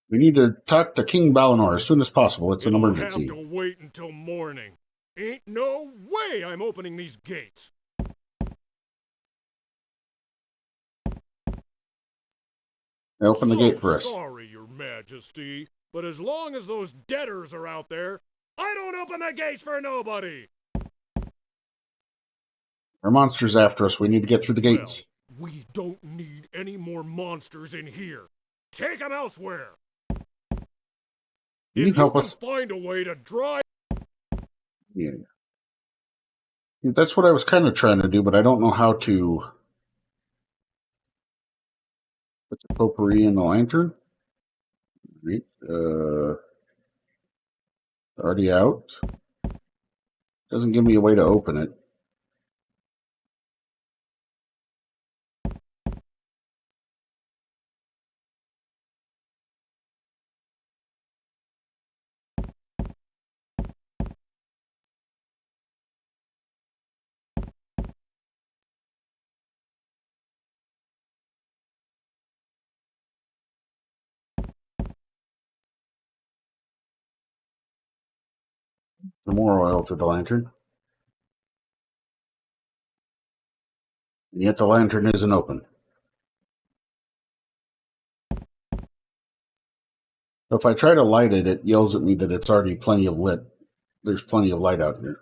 We need to talk to King Balinor as soon as possible. It's an emergency. You'll have to wait until morning. Ain't no way I'm opening these gates. Open the gate for us. Sorry, Your Majesty, but as long as those debtors are out there, I don't open the gates for nobody. There are monsters after us. We need to get through the gates. Well, we don't need any more monsters in here. Take them elsewhere. Can you help us? Find a way to drive. Yeah. That's what I was kind of trying to do, but I don't know how to put the potpourri in the lantern. Right. Already out. Doesn't give me a way to open it. Some more oil to the lantern. And yet the lantern isn't open. If I try to light it, it yells at me that it's already plenty of lit. There's plenty of light out here.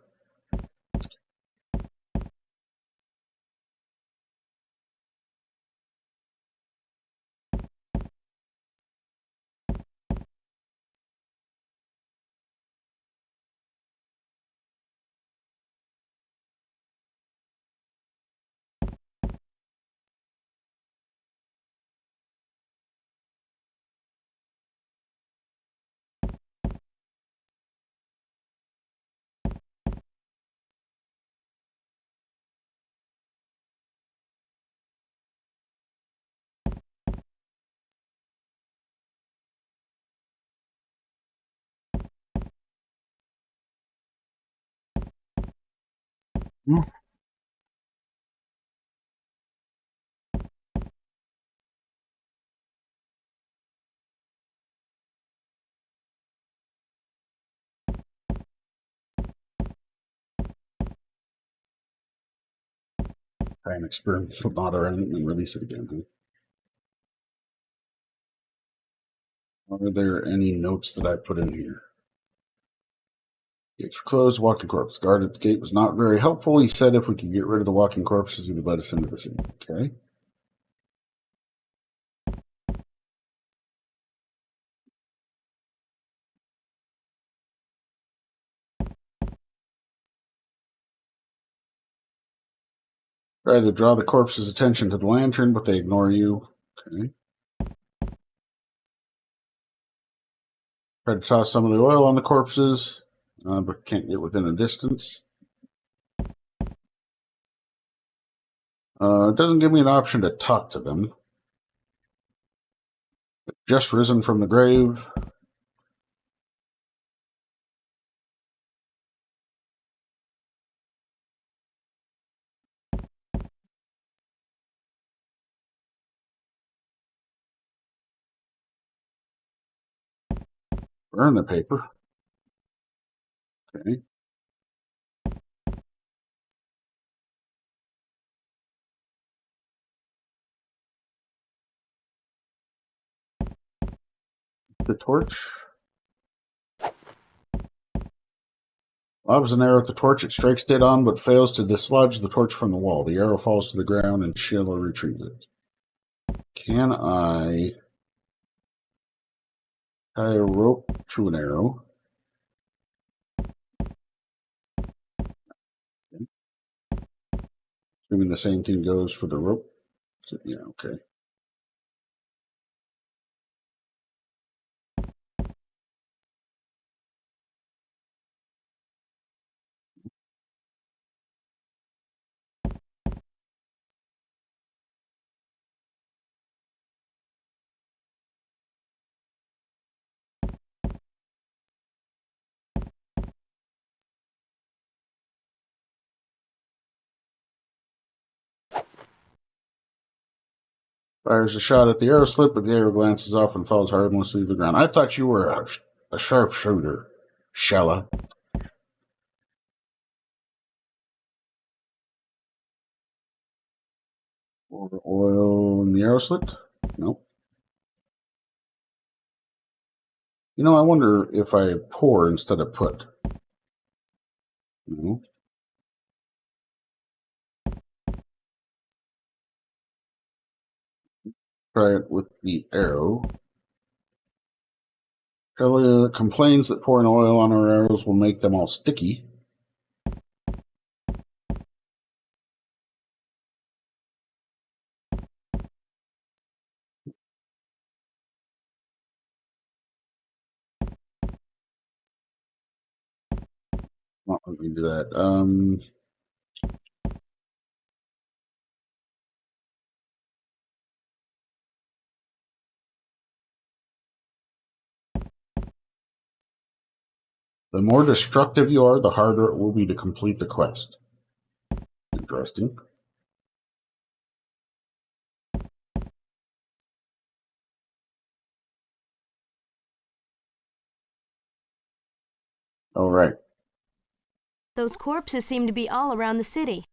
Try and experiment with water and then release it again. Are there any notes that I put in here? Gates were closed. Walking corpse. Guard at the gate was not very helpful. He said if we could get rid of the walking corpses, he would let us into the city. Okay. Try to draw the corpse's attention to the lantern, but they ignore you. Okay. Try to toss some of the oil on the corpses, but can't get within a distance. It doesn't give me an option to talk to them. Just risen from the grave. Burn the paper. Okay. The torch. Lobs an arrow at the torch. It strikes dead on, but fails to dislodge the torch from the wall. The arrow falls to the ground, and Sheila retrieves it. Can I tie a rope to an arrow? Okay. Assuming the same thing goes for the rope. So, yeah, okay. Fires a shot at the arrow slip, but the arrow glances off and falls harmlessly to the ground. I thought you were a sharpshooter, Shella. Pour oil in the arrow slit? Nope. You know, I wonder if I pour instead of put. No. Try it with the arrow. Shella complains that pouring oil on her arrows will make them all sticky. Well, let me do that. The more destructive you are, the harder it will be to complete the quest. Interesting. All right. Those corpses seem to be all around the city.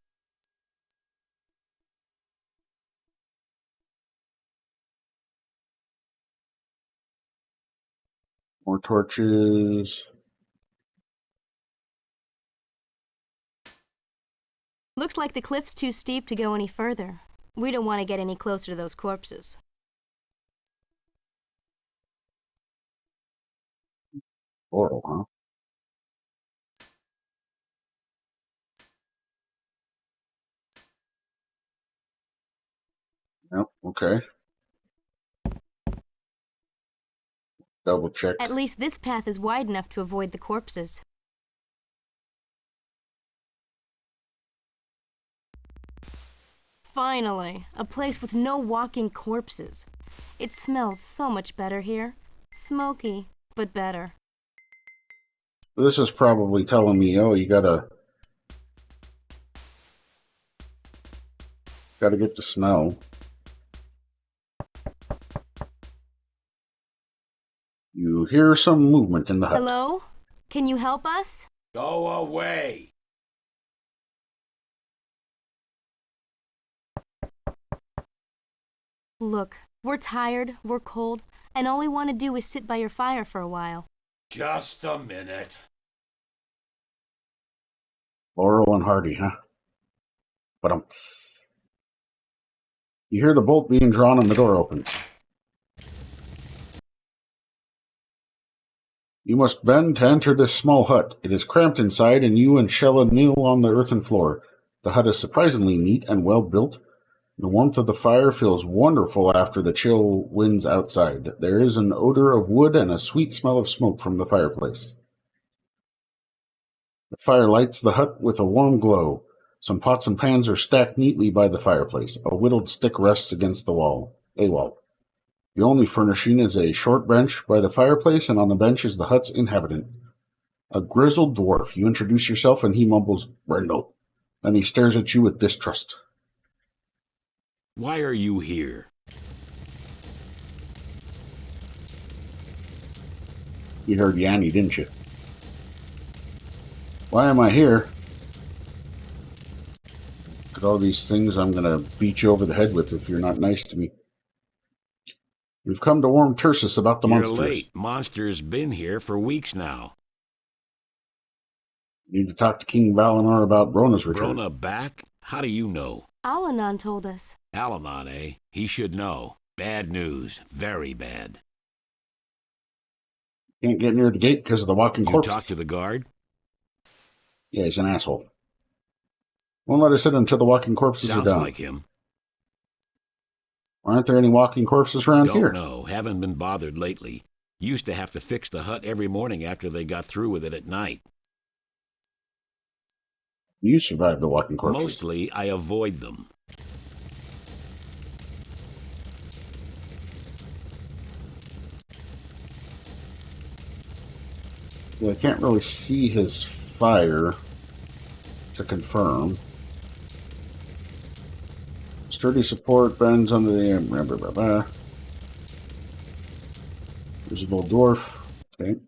More torches. Looks like the cliff's too steep to go any further. We don't want to get any closer to those corpses. Portal, huh? Yep, okay. Double check. At least this path is wide enough to avoid the corpses. Finally, a place with no walking corpses. It smells so much better here. Smoky, but better. This is probably telling me, oh, you gotta get the smell. You hear some movement in the hut. Hello? Can you help us? Go away! Look, we're tired, we're cold, and all we want to do is sit by your fire for a while. Just a minute. Laurel and Hardy, huh? But you hear the bolt being drawn and the door opens. You must bend to enter this small hut. It is cramped inside, and you and Shella kneel on the earthen floor. The hut is surprisingly neat and well built. The warmth of the fire feels wonderful after the chill winds outside. There is an odor of wood and a sweet smell of smoke from the fireplace. The fire lights the hut with a warm glow. Some pots and pans are stacked neatly by the fireplace. A whittled stick rests against the wall. The only furnishing is a short bench by the fireplace, and on the bench is the hut's inhabitant, a grizzled dwarf. You introduce yourself, and he mumbles, "Brindle." Then he stares at you with distrust. Why are you here? You heard Yanni, didn't you? Why am I here? Look at all these things I'm going to beat you over the head with if you're not nice to me. We've come to warn Tursus about the monsters. You're late. Monsters been here for weeks now. You need to talk to King Valinor about Brona's return. Brona back? How do you know? Alanon told us. Alanon, eh? He should know. Bad news. Very bad. Can't get near the gate because of the walking corpse. You talk to the guard? Yeah, he's an asshole. Won't let us in until the walking corpses Sounds are done. like him. Aren't there any walking corpses around here? Don't know. Haven't been bothered lately. Used to have to fix the hut every morning after they got through with it at night. You survived the walking corpses. Mostly, I avoid them. Yeah, I can't really see his fire to confirm. Sturdy support bends under the... There's a little dwarf. Okay.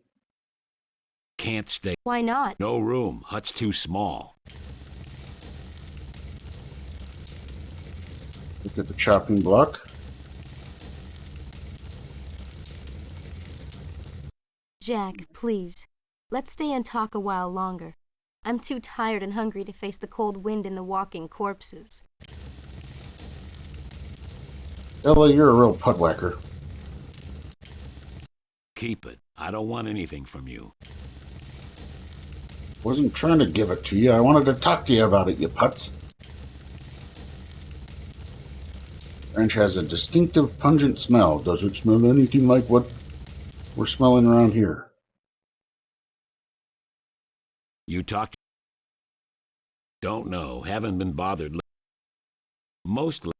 Can't stay. Why not? No room. Hut's too small. Look at the chopping block. Jack, please. Let's stay and talk a while longer. I'm too tired and hungry to face the cold wind and the walking corpses. Ella, you're a real pudwhacker. Keep it. I don't want anything from you. Wasn't trying to give it to you. I wanted to talk to you about it, you putz. Branch has a distinctive, pungent smell. Does it smell anything like what we're smelling around here? You talked? Don't know. Haven't been bothered. Mostly.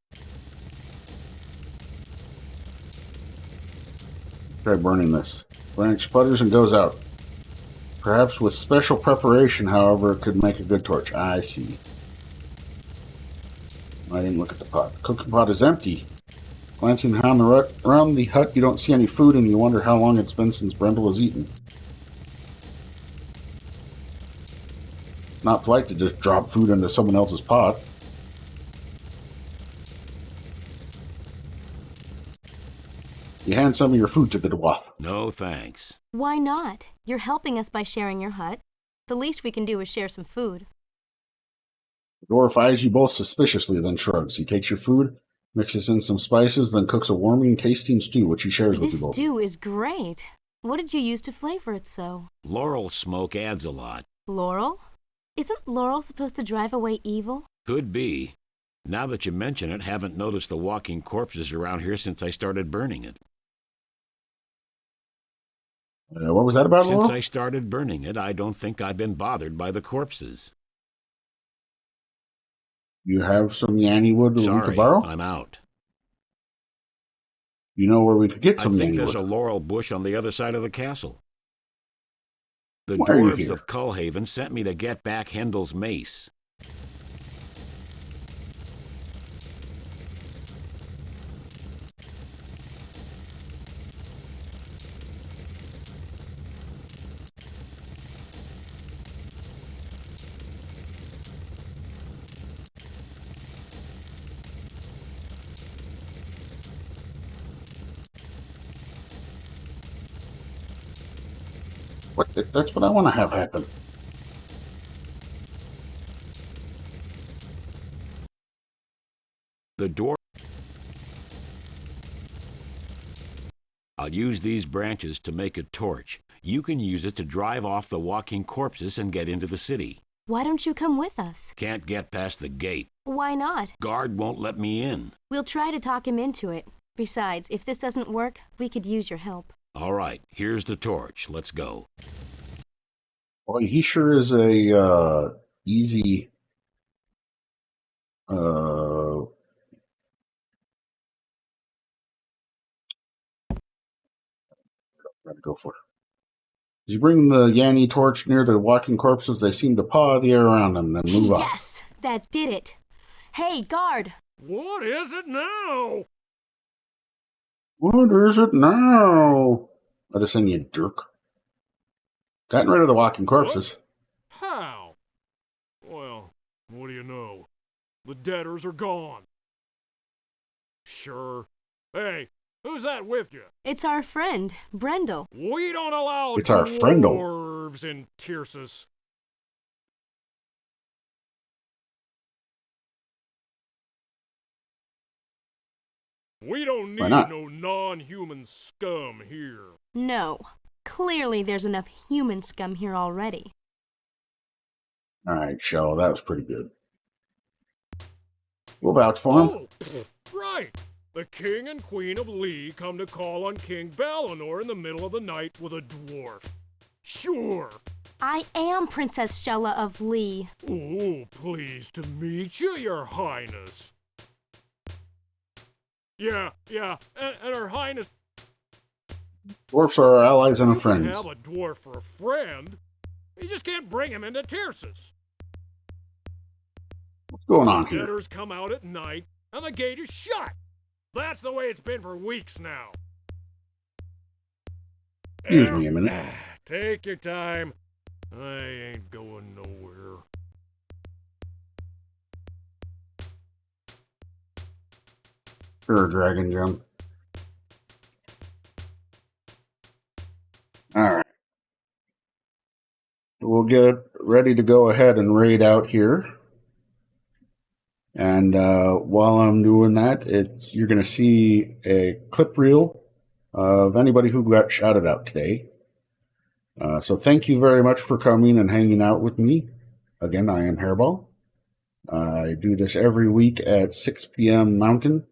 Try burning this. Branch sputters and goes out. Perhaps with special preparation, however, it could make a good torch. I see. I didn't look at the pot. The cooking pot is empty. Glancing around the hut, you don't see any food, and you wonder how long it's been since Brendel has eaten. Not polite to just drop food into someone else's pot. You hand some of your food to the dwarf. No, thanks. Why not? You're helping us by sharing your hut. The least we can do is share some food. The dwarf eyes you both suspiciously, then shrugs. He takes your food, mixes in some spices, then cooks a warming, tasting stew, which he shares with you both. This stew is great. What did you use to flavor it so? Laurel smoke adds a lot. Laurel? Isn't laurel supposed to drive away evil? Could be. Now that you mention it, haven't noticed the walking corpses around here since I started burning it. What was that about, Since Laurel? I started burning it, I don't think I've been bothered by the corpses. You have some yanny wood that we could borrow? I'm out. You know where we could get some I think yanny there's wood? a laurel bush on the other side of the castle. The Why are you dwarves here? of Cullhaven sent me to get back Hendel's mace. That's what I want to have happen. The dwarf. I'll use these branches to make a torch. You can use it to drive off the walking corpses and get into the city. Why don't you come with us? Can't get past the gate. Why not? Guard won't let me in. We'll try to talk him into it. Besides, if this doesn't work, we could use your help. All right, here's the torch. Let's go. Boy, he sure is a easy gotta go for it. As you bring the yanny torch near the walking corpses, they seem to paw the air around them and move off. Yes, that did it. Hey, guard! What is it now? What is it now? Let us in, you jerk. Gotten rid of the walking corpses. How? Well, what do you know? The debtors are gone. Sure. Hey, who's that with you? It's our friend, Brendel. We don't allow It's our friendle. dwarves in Tyrsis. We don't Why need not? no non-human scum here. No. Clearly there's enough human scum here already. All right, Shell, that was pretty good. We'll vouch for him. Oh, right. The king and queen of Lee come to call on King Valinor in the middle of the night with a dwarf. Sure. I am Princess Shella of Lee. Oh, pleased to meet you, your highness. Yeah, and her highness... Dwarfs are our allies and our You can friends. have a dwarf for a friend. You just can't bring him into Tyrsis. What's going on here? Debtors come out at night, and the gate is shut. That's the way it's been for weeks now. Excuse me a minute. Take your time. I ain't going nowhere. Sure, Dragon Jump. Alright. We'll get ready to go ahead and raid out here. And while I'm doing that, you're going to see a clip reel of anybody who got shouted out today. So thank you very much for coming and hanging out with me. Again, I am HerrBawl. I do this every week at 6 p.m. Mountain.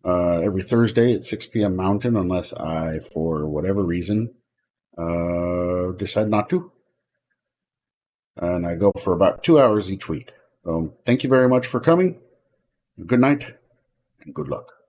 Every Thursday at 6 p.m. Mountain, unless I, for whatever reason, decide not to. And I go for about 2 hours each week. So thank you very much for coming. Good night and good luck.